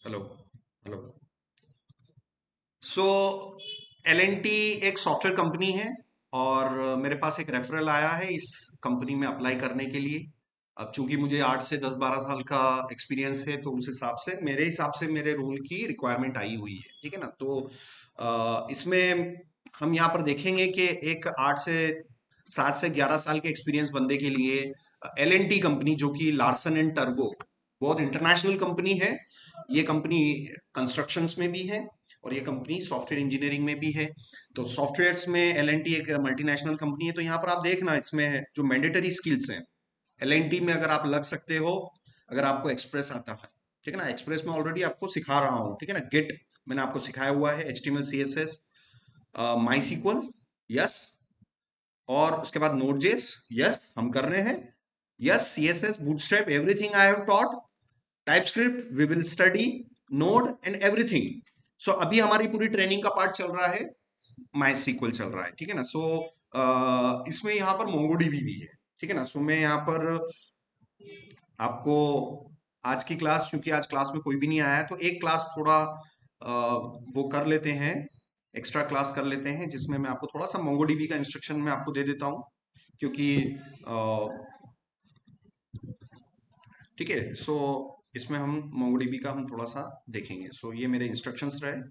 Hello. Hello. So L N T एक software company है और मेरे पास एक रेफरल आया है इस कंपनी में अप्लाई करने के लिए। अब चूंकि मुझे 8 से 10 12 साल का एक्सपीरियंस है तो उस हिसाब से मेरे रोल की रिक्वायरमेंट आई हुई है, ठीक है ना। तो इसमें हम यहाँ पर देखेंगे कि एक 8 से 7 से 11 साल के एक्सपीरियंस बंदे के लिए एल एन टी कंपनी, जो कि लार्सन एंड टर्बो, बहुत इंटरनेशनल कंपनी है। ये कंपनी कंस्ट्रक्शंस में भी है और ये कंपनी सॉफ्टवेयर इंजीनियरिंग में भी है। तो सॉफ्टवेयर्स में एल एन टी एक मल्टीनेशनल कंपनी है। तो यहाँ पर आप देखना, इसमें जो मैंडेटरी स्किल्स हैं एल एन टी में, अगर आप लग सकते हो, अगर आपको एक्सप्रेस आता है, ठीक है ना। एक्सप्रेस में ऑलरेडी आपको सिखा रहा हूँ, ठीक है ना। गेट मैंने आपको सिखाया हुआ है, H T M L C S S, MySQL, yes. और उसके बाद नोड जेस, यस हम कर रहे हैं, yes. C S S, Bootstrap, everything I have taught. TypeScript we will study, Node and everything. So अभी हमारी पूरी ट्रेनिंग का पार्ट चल रहा है, माई सीक्वल चल रहा है, ठीक है ना। सो इसमें यहाँ पर मोंगोडीबी भी है, ठीक है ना। सो मैं यहाँ पर आपको आज की क्लास, क्योंकि आज क्लास में कोई भी नहीं आया है, तो एक क्लास थोड़ा वो कर लेते हैं, एक्स्ट्रा क्लास कर लेते हैं, जिसमें मैं आपको थोड़ा सा मोंगोडीबी का इंस्ट्रक्शन मैं आपको दे देता हूँ, क्योंकि ठीक है। सो इसमें हम मोंगोडीबी का हम थोड़ा सा देखेंगे। सो ये मेरे इंस्ट्रक्शंस रहे,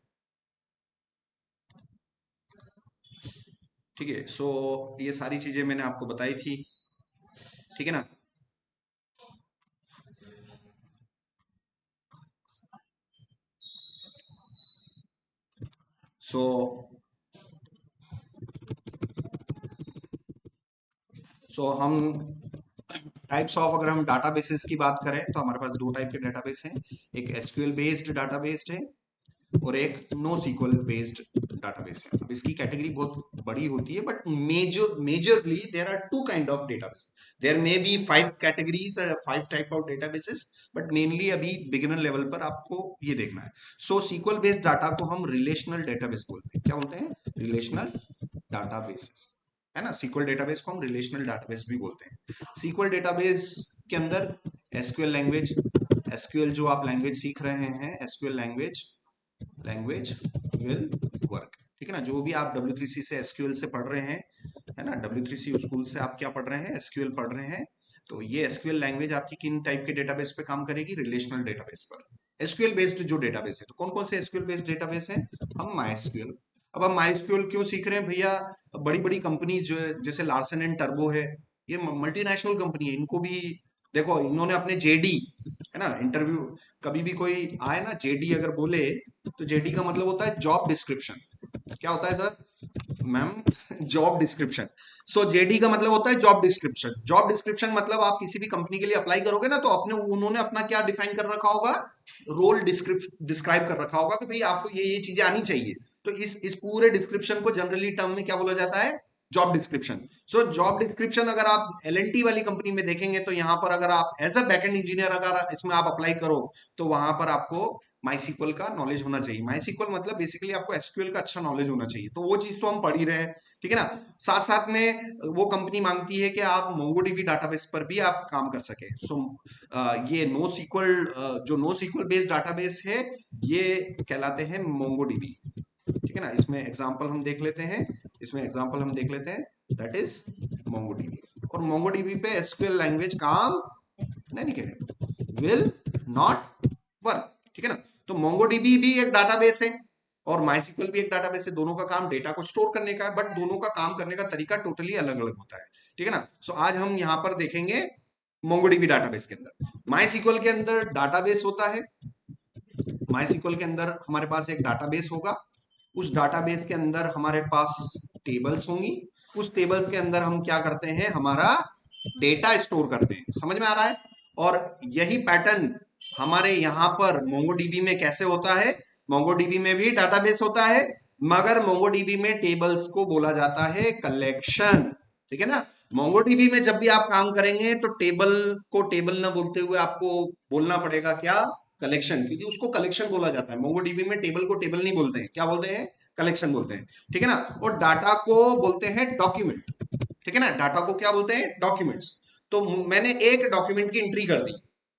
ठीक है। सो ये सारी चीजें मैंने आपको बताई थी, ठीक है ना। सो हम टाइप्स ऑफ, अगर हम डाटाबेसेस की बात करें तो हमारे पास दो टाइप के डाटाबेस हैं। एक एसक्यूएल बेस्ड डाटाबेस है और एक नो सीक्वल बेस्ड डाटाबेस है। अब इसकी कैटेगरी बहुत बड़ी होती है, but majorly there are two kind of database. There may be 5 categories, 5 type of databases, but mainly अभी बिगिनर लेवल पर आपको ये देखना है। सो सीक्वल बेस्ड डाटा को हम रिलेशनल डेटाबेस बोलते हैं। क्या बोलते हैं? रिलेशनल डाटाबेसेस, है ना। सीक्वल डेटाबेस को हम रिलेशनल डाटाबेस भी बोलते हैं। सीक्वल डेटाबेस के अंदर एसक्यूएल लैंग्वेज, एसक्यूएल जो आप लैंग्वेज सीख रहे हैं, एसक्यूएल लैंग्वेज विल वर्क, ठीक है ना। जो भी आप W3C से एसक्यूएल से पढ़ रहे हैं, है ना, W3C स्कूल से आप क्या पढ़ रहे हैं? एसक्यूएल पढ़ रहे हैं। तो ये एसक्यूएल लैंग्वेज आपकी किन टाइप के डेटाबेस पे काम करेगी? रिलेशनल डेटाबेस पर। एसक्यूएल बेस्ड जो डेटाबेस है, तो कौन कौन से एसक्यूएल बेस्ड डेटाबेस हैं? हम माइस्क्यूएल। अब हम माइस्क्यूएल क्यों सीख रहे हैं भैया? बड़ी बड़ी कंपनीज जो है, जैसे लार्सन एंड टर्बो है, ये मल्टीनेशनल कंपनी है। इनको भी देखो, इन्होंने अपने जेडी, है ना, इंटरव्यू, कभी भी कोई आए ना, जेडी अगर बोले, तो जेडी का मतलब होता है जॉब डिस्क्रिप्शन। क्या होता है sir? Ma'am, job description. So JD का मतलब होता है जॉब डिस्क्रिप्शन। जॉब डिस्क्रिप्शन मतलब आप किसी भी कंपनी के लिए अप्लाई करोगे ना, तो अपने उन्होंने अपना क्या डिफाइन कर रखा होगा? रोल डिस्क्राइब कर रखा होगा कि भाई आपको ये चीजें आनी चाहिए। तो इस पूरे डिस्क्रिप्शन को जनरली टर्म में क्या बोला जाता है? Job description. So job description अगर आप एल एन टी वाली कंपनी में देखेंगे, तो यहाँ पर अगर आप एज अ बैकएंड इंजीनियर अगर इसमें आप अप्लाई करो, तो वहां पर आपको माईसीक्वल का नॉलेज होना चाहिए। माईसीक्वल मतलब बेसिकली आपको एसक्यूएल का अच्छा नॉलेज होना चाहिए। तो वो चीज तो हम पढ़ ही रहे हैं, ठीक है ना। साथ साथ में वो कंपनी मांगती है कि आप मोंगोडीबी डाटाबेस पर भी आप काम कर सके। सो ये नो सीक्वल, जो नो सीक्वल बेस्ड डाटाबेस है, ये कहलाते हैं मोंगोडीबी, ठीक है ना। इसमें एग्जांपल हम देख लेते हैं, दैट इज मोंगोडीबी। और मोंगोडीबी पे एसक्यूएल लैंग्वेज काम नहीं करेगा, विल नॉट वर्क, ठीक है ना। तो मोंगोडीबी भी एक डाटाबेस है और माइस्क्ल भी एक डाटाबेस है। दोनों का काम डेटा को स्टोर करने का है, बट दोनों का काम करने का तरीका टोटली अलग अलग होता है, ठीक है ना। सो आज हम यहाँ पर देखेंगे मोंगोडीबी डाटाबेस के अंदर। माइस्क्ल के अंदर डाटाबेस होता है, माइस्क्ल के अंदर हमारे पास एक डाटाबेस होगा। उस डाटाबेस के अंदर हमारे पास टेबल्स होंगी। उस टेबल्स के अंदर हम क्या करते हैं? हमारा डेटा स्टोर करते हैं। समझ में आ रहा है? और यही पैटर्न हमारे यहाँ पर मोंगोडीबी में कैसे होता है? मोंगोडीबी में भी डाटाबेस होता है, मगर मोंगोडीबी में टेबल्स को बोला जाता है कलेक्शन, ठीक है ना। मोंगोडीबी में जब भी आप काम करेंगे तो टेबल को टेबल ना बोलते हुए आपको बोलना पड़ेगा क्या? कलेक्शन, क्योंकि उसको कलेक्शन बोला जाता है। मोंगोडीबी में टेबल को टेबल नहीं बोलते हैं, क्या बोलते हैं? कलेक्शन बोलते हैं, ठीक है ना। और डाटा को बोलते हैं डॉक्यूमेंट, ठीक है ना। डाटा को क्या बोलते हैं? डॉक्यूमेंट्स। तो मैंने एक डॉक्यूमेंट की एंट्री कर दी,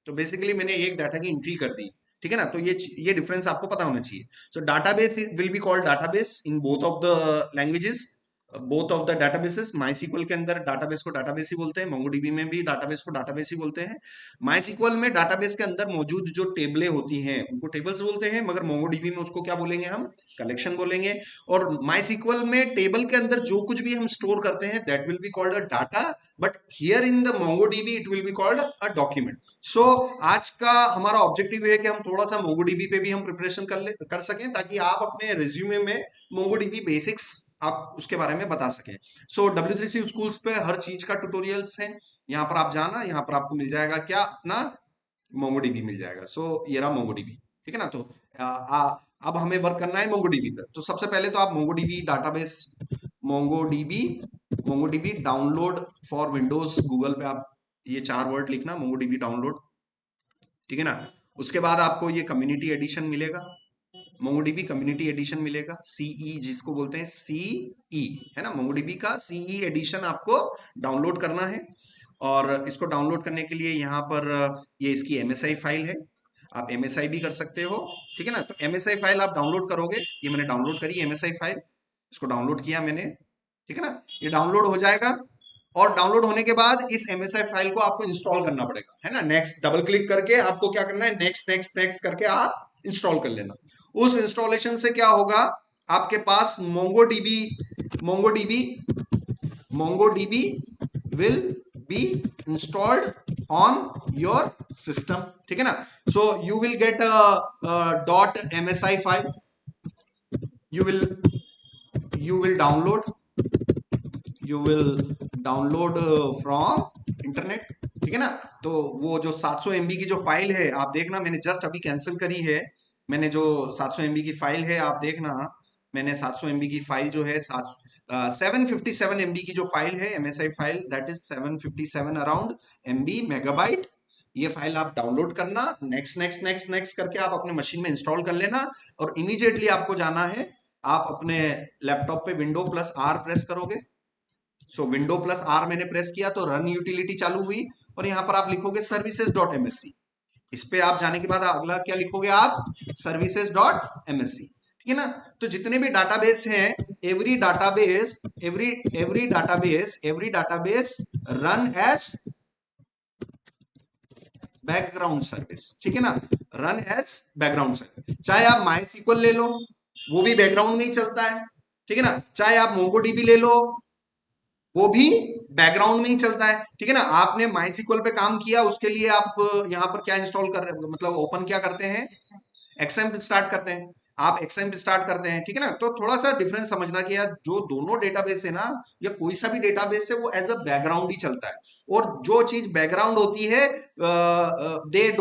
तो बेसिकली मैंने एक डाटा की एंट्री कर दी, ठीक है ना। तो ये डिफरेंस आपको पता होना चाहिए। So database will be called database in both of the languages, both of the databases. MySQL के अंदर डाटाबेस को डाटाबेस ही बोलते हैं, मोंगोडीबी में भी डाटाबेस को डाटाबेस ही बोलते हैं। माईसीक्वल में डाटाबेस के अंदर मौजूद जो टेबलें होती हैं उनको टेबल्स बोलते हैं, मगर मोंगोडीबी में उसको क्या बोलेंगे हम, कलेक्शन बोलेंगे। और माईसीक्वल में टेबल के अंदर जो कुछ भी हम स्टोर करते हैं that will be called a data, but here in the MongoDB it will be called a document. So आज का हमारा ऑब्जेक्टिव है कि हम थोड़ा सा मोंगोडीबी पे भी हम प्रिपरेशन कर सकें, ताकि आप अपने रिज्यूमे में मोंगोडीबी बेसिक्स आप उसके बारे में बता सकें। सो W3C स्कूल्स पे हर चीज का ट्यूटोरियल्स हैं, यहाँ पर आप जाना, यहाँ पर आपको मिल जाएगा क्या, अपना मोंगोडीबी मिल जाएगा। सो ये रहा मोंगोडीबी, ठीक है ना। तो अब हमें वर्क करना है मोंगोडीबी पर। तो सबसे पहले तो आप MongoDB database, MongoDB MongoDB download for Windows, Google पे आप ये 4 वर्ड लिखना, मोंगोडीबी डाउनलोड, ठीक है ना। उसके बाद आपको ये कम्युनिटी एडिशन मिलेगा, मोंगोडीबी कम्युनिटी एडिशन मिलेगा, सीई जिसको बोलते हैं, सीई है ना, मोंगोडीबी का सीई एडिशन आपको डाउनलोड करना है। और इसको डाउनलोड करने के लिए यहाँ पर ये इसकी MSI फाइल है, आप MSI भी कर सकते हो, ठीक है ना। तो MSI फाइल आप डाउनलोड करोगे, ये मैंने डाउनलोड करी MSI फाइल, इसको डाउनलोड किया मैंने, ठीक है ना। ये डाउनलोड हो जाएगा, और डाउनलोड होने के बाद इस MSI फाइल को आपको इंस्टॉल करना पड़ेगा, है ना। नेक्स्ट डबल क्लिक करके आपको क्या करना है, नेक्स्ट नेक्स्ट नेक्स्ट करके आप इंस्टॉल कर लेना। उस इंस्टॉलेशन से क्या होगा, आपके पास MongoDB MongoDB MongoDB will be installed on your system, ठीक है ना। So you will get .msi file, you will you will download you will download from internet, ठीक है ना। तो वो जो 700 MB की जो फाइल है आप देखना, मैंने जस्ट अभी कैंसिल करी है, मैंने जो 700 MB की फाइल है आप देखना, मैंने 700 MB की फाइल जो है 757 MB की जो फाइल है MSI file, that is 757 around MB megabyte. ये फाइल आप डाउनलोड करना, नेक्स्ट नेक्स्ट नेक्स्ट नेक्स्ट करके आप अपने मशीन में इंस्टॉल कर लेना, और इमीडिएटली आपको जाना है, आप अपने लैपटॉप पे Windows+R प्रेस करोगे। सो Windows+R मैंने प्रेस किया तो रन यूटिलिटी चालू हुई, और यहाँ पर आप लिखोगे services.msc। इस पे आप जाने के बाद अगला क्या लिखोगे आप, services.msc, ठीक है ना। तो जितने भी डाटाबेस हैं, every database run as background service, ठीक है ना, रन एज बैकग्राउंड सर्विस। चाहे आप MySQL ले लो, वो भी बैकग्राउंड में ही चलता है, ठीक है ना। चाहे आप मोंगोडीबी ले लो, वो भी बैकग्राउंड में ही चलता है, ठीक है ना। आपने MySQL पे काम किया, उसके लिए आप यहाँ पर क्या इंस्टॉल कर रहे, मतलब ओपन क्या करते हैं, XAMPP स्टार्ट करते हैं, आप XAMPP स्टार्ट करते हैं, ठीक है ना। तो थोड़ा सा डिफरेंस समझना कि यार जो दोनों डेटाबेस है ना, या कोई सा भी डेटाबेस है, वो एज अ बैकग्राउंड ही चलता है, और जो चीज बैकग्राउंड होती है they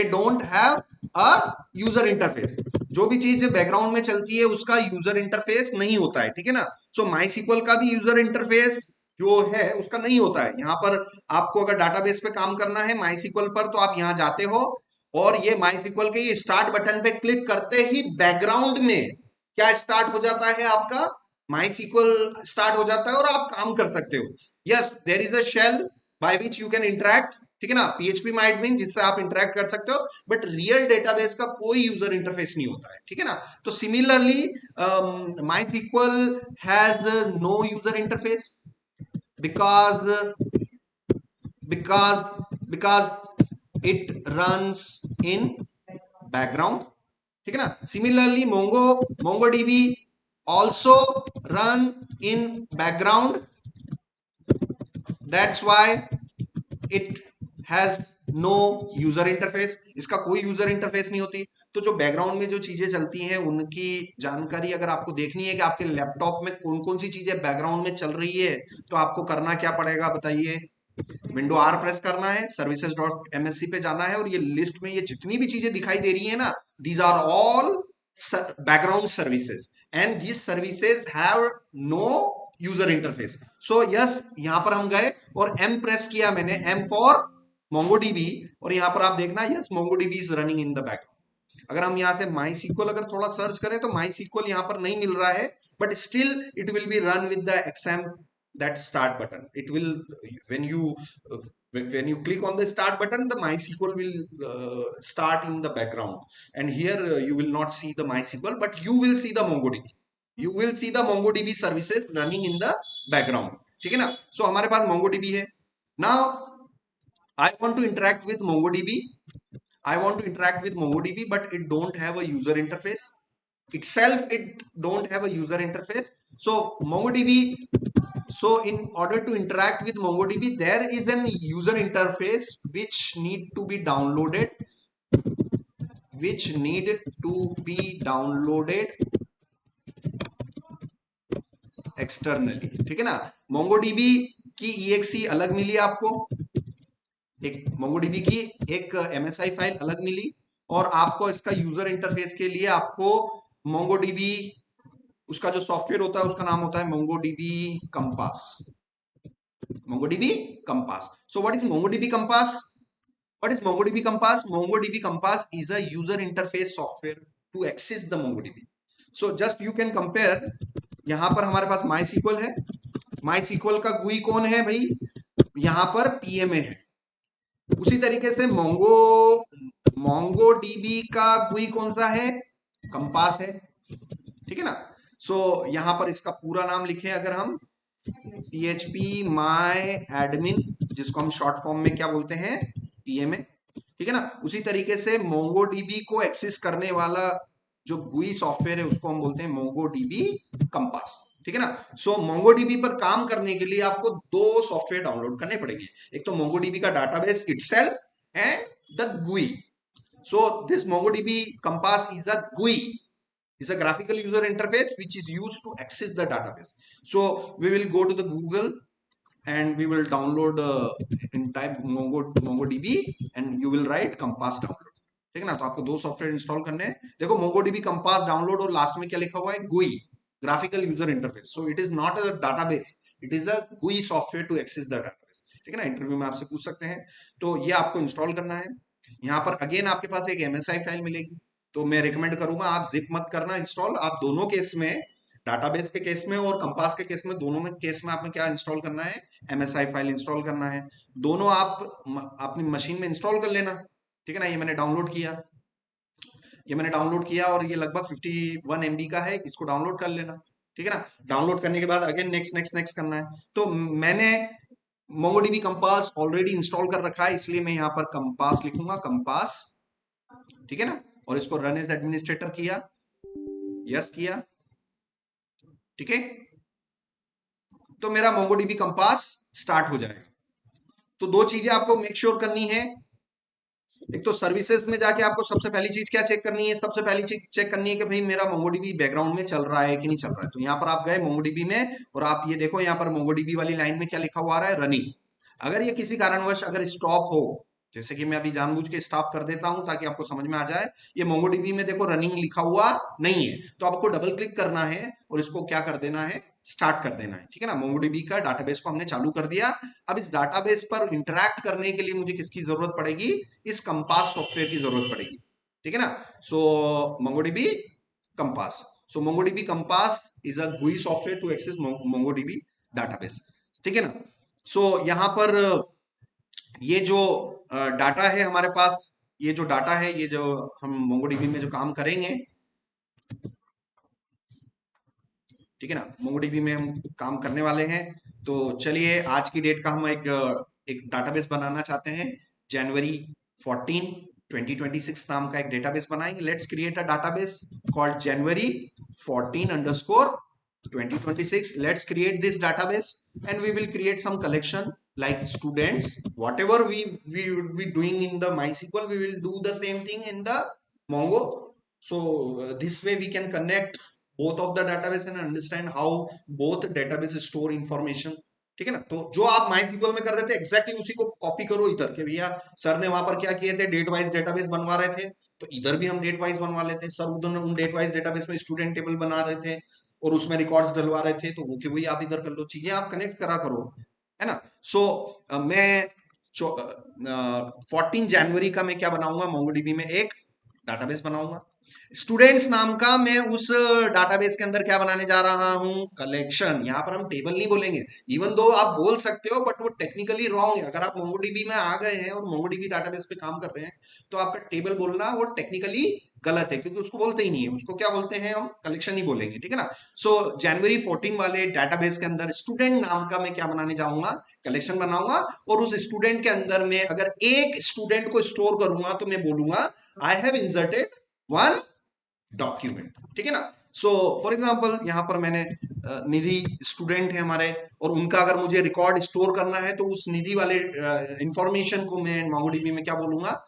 don't have a user interface. जो भी चीज बैकग्राउंड में चलती है उसका यूजर इंटरफेस नहीं होता है, ठीक है ना। सो MySQL का भी यूजर इंटरफेस जो है उसका नहीं होता है। यहाँ पर आपको अगर डाटाबेस पे काम करना है MySQL पर, तो आप यहाँ जाते हो, और ये MySQL के ये स्टार्ट बटन पे क्लिक करते ही बैकग्राउंड में क्या स्टार्ट हो जाता है, आपका MySQL स्टार्ट हो जाता है, और आप काम कर सकते हो। Yes, there is a shell by which you can interact, ठीक है ना, PHP में एडमिन जिससे आप इंटरेक्ट कर सकते हो, बट रियल डेटाबेस का कोई यूजर इंटरफेस नहीं होता है, ठीक है ना। तो similarly MySQL has no user interface, because because it runs in background, ठीक है ना। Similarly MongoDB also run in background, that's why it has no user interface, इसका कोई यूजर इंटरफेस नहीं होती। तो जो बैकग्राउंड में जो चीजें चलती हैं उनकी जानकारी अगर आपको देखनी है कि आपके लैपटॉप में कौन कौन सी चीजें बैकग्राउंड में चल रही है, तो आपको करना क्या पड़ेगा बताइए, Windows R प्रेस करना है, services.msc पे जाना है, और ये लिस्ट में ये जितनी भी चीजें दिखाई दे रही है ना, these are all background services and these services have no user interface. So yes, यहां पर हम गए और M प्रेस किया मैंने, M फॉर MongoDB, और यहां पर आप देखना yes MongoDB is running in the background. अगर हम यहां से MySQL अगर थोड़ा सर्च करें तो MySQL यहां पर नहीं मिल रहा है, but still it will be run with the XAMPP that start button, it will when you when you click on the start button, the MySQL will start in the background, and here you will not see the MySQL, but you will see the MongoDB. You will see the MongoDB services running in the background. ठीक है ना? So हमारे पास MongoDB है. Now I want to interact with MongoDB. I want to interact with MongoDB, but it don't have a user interface. It don't have a user interface. So MongoDB. So in order to interact with MongoDB, there is an user interface which need to be downloaded, externally. ठीक है ना? MongoDB की exe अलग मिली आपको, एक MongoDB की एक MSI file अलग मिली, और आपको इसका यूजर इंटरफेस के लिए आपको MongoDB, उसका जो सॉफ्टवेयर होता है उसका नाम होता है MongoDB Compass. MongoDB Compass. So what is MongoDB Compass? What is MongoDB Compass? MongoDB Compass is a user interface software to access the MongoDB. So just you can compare. यहाँ पर हमारे पास MySQL है. MySQL का GUI कौन है भाई? यहाँ पर PMA है. उसी तरीके से MongoDB का GUI कौन सा है? Compass है. ठीक है ना? So यहाँ पर इसका पूरा नाम लिखे अगर हम PHP MyAdmin, जिसको हम शॉर्ट फॉर्म में क्या बोलते हैं? PMA. ठीक है ना? उसी तरीके से MongoDB को एक्सेस करने वाला जो GUI सॉफ्टवेयर है उसको हम बोलते हैं MongoDB Compass. ठीक है ना? सो MongoDB पर काम करने के लिए आपको दो सॉफ्टवेयर डाउनलोड करने पड़ेंगे. एक तो MongoDB का database itself and the GUI. So this MongoDB Compass is a GUI. Is a graphical user interface which is used to access the database. So we will go to the Google and we will download in type MongoDB and you will write Compass download. ठीक है ना? तो आपको दो software install करने हैं. देखो MongoDB Compass download और लास्ट में क्या लिखा हुआ है? GUI, graphical user interface. So it is not a database, it is a GUI software to access the database. ठीक है ना? इंटरव्यू में आपसे पूछ सकते हैं. तो ये आपको इंस्टॉल करना है. यहाँ पर अगेन आपके पास एक MSI फाइल मिलेगी. तो मैं रिकमेंड करूंगा आप जिप मत करना इंस्टॉल. आप दोनों केस में, डाटाबेस के केस में और कंपास के केस में, दोनों में केस में आपने क्या इंस्टॉल करना है? MSI फाइल इंस्टॉल करना है. दोनों आप अपनी मशीन में इंस्टॉल कर लेना. ठीक है ना? ये मैंने डाउनलोड किया और ये लगभग 51 MB का है. इसको डाउनलोड कर लेना. ठीक है ना? डाउनलोड करने के बाद अगेन नेक्स्ट करना है. तो मैंने MongoDB Compass ऑलरेडी इंस्टॉल कर रखा है, इसलिए मैं यहाँ पर Compass लिखूंगा, Compass. ठीक है ना? और इसको रन एज एडमिनिस्ट्रेटर किया, यस किया. ठीक है? तो मेरा MongoDB Compass स्टार्ट हो जाएगा. तो दो चीजें आपको मेक श्योर करनी है. एक तो सर्विसेज में जाके आपको सबसे पहली चीज क्या चेक करनी है? सबसे पहली चीज चेक करनी है कि भाई मेरा MongoDB बैकग्राउंड में चल रहा है कि नहीं चल रहा है. तो यहाँ पर आप गए MongoDB में और आप ये देखो यहाँ पर MongoDB वाली लाइन में क्या लिखा हुआ आ रहा है? रनिंग. अगर ये किसी कारणवश अगर स्टॉप हो, जैसे कि मैं अभी जानबूझ के स्टॉप कर देता हूं ताकि आपको समझ में आ जाए, ये MongoDB में देखो रनिंग लिखा हुआ नहीं है, तो आपको डबल क्लिक करना है और इसको क्या कर देना है? स्टार्ट कर देना है. ठीक है ना? MongoDB का डाटाबेस को हमने चालू कर दिया. अब इस डाटाबेस पर इंटरैक्ट करने के लिए मुझे किसकी जरूरत पड़ेगी? इस कंपास सॉफ्टवेयर की जरूरत पड़ेगी. ठीक है ना? सो MongoDB Compass. So MongoDB Compass is a GUI software to access MongoDB database. ठीक है ना? सो यहाँ पर ये जो डाटा है हमारे पास, ये जो डाटा है, ये जो हम MongoDB में जो काम करेंगे, ठीक है ना? MongoDB में हम काम करने वाले हैं. तो चलिए आज की डेट का हम एक डाटाबेस बनाना चाहते हैं. जनवरी 14 2026 नाम का एक डेटाबेस बनाएंगे. Let's create a database called January 14_2026. Let's create this database and we will create some collection like students. Whatever we will be doing in the MySQL, we will do the same thing in the Mongo. So this way we can connect both of the database and understand how both database store information. ठीक है ना? तो जो आप MySQL में कर रहे थे एग्जैक्टली उसी को कॉपी करो इधर के. भैया सर ने वहां पर क्या किए थे? डेट वाइज डेटाबेस बनवा रहे थे, तो इधर भी हम डेट वाइज बनवा लेते हैं. सर उधर उन डेट वाइज डेटाबेस में स्टूडेंट टेबल बना रहे थे और उसमें रिकॉर्ड्स डलवा रहे थे, तो वो कि वही आप इधर कर लो. चीजें आप कनेक्ट करा करो, है ना? सो मैं 14 जनवरी का मैं क्या बनाऊंगा? MongoDB में एक डाटाबेस बनाऊंगा। स्टूडेंट्स नाम का मैं उस डाटाबेस के अंदर क्या बनाने जा रहा हूं, कलेक्शन। यहां पर हम टेबल नहीं बोलेंगे, इवन दो आप बोल सकते हो बट वो टेक्निकली रॉन्ग है। अगर आप मोंगोडीबी में आ गए हैं और मोंगोडीबी डाटाबेस पे काम कर रहे हैं तो आपका टेबल बोलना वो टेक्निकली गलत है, क्योंकि उसको बोलते ही नहीं है, उसको क्या बोलते हैं, हम कलेक्शन ही बोलेंगे, ठीक है ना। सो जनवरी 14 वाले डाटाबेस के अंदर स्टूडेंट नाम का मैं क्या बनाने जाऊंगा, कलेक्शन बनाऊंगा। और उस स्टूडेंट के अंदर में अगर एक स्टूडेंट को स्टोर करूंगा तो मैं बोलूंगा I have inserted one document, ठीक है ना। सो फॉर एग्जांपल यहां पर मैंने निधि स्टूडेंट है हमारे, और उनका अगर मुझे रिकॉर्ड स्टोर करना है तो उस निधि वाले इंफॉर्मेशन को मैं मोंगोडीबी में क्या बोलूंगा,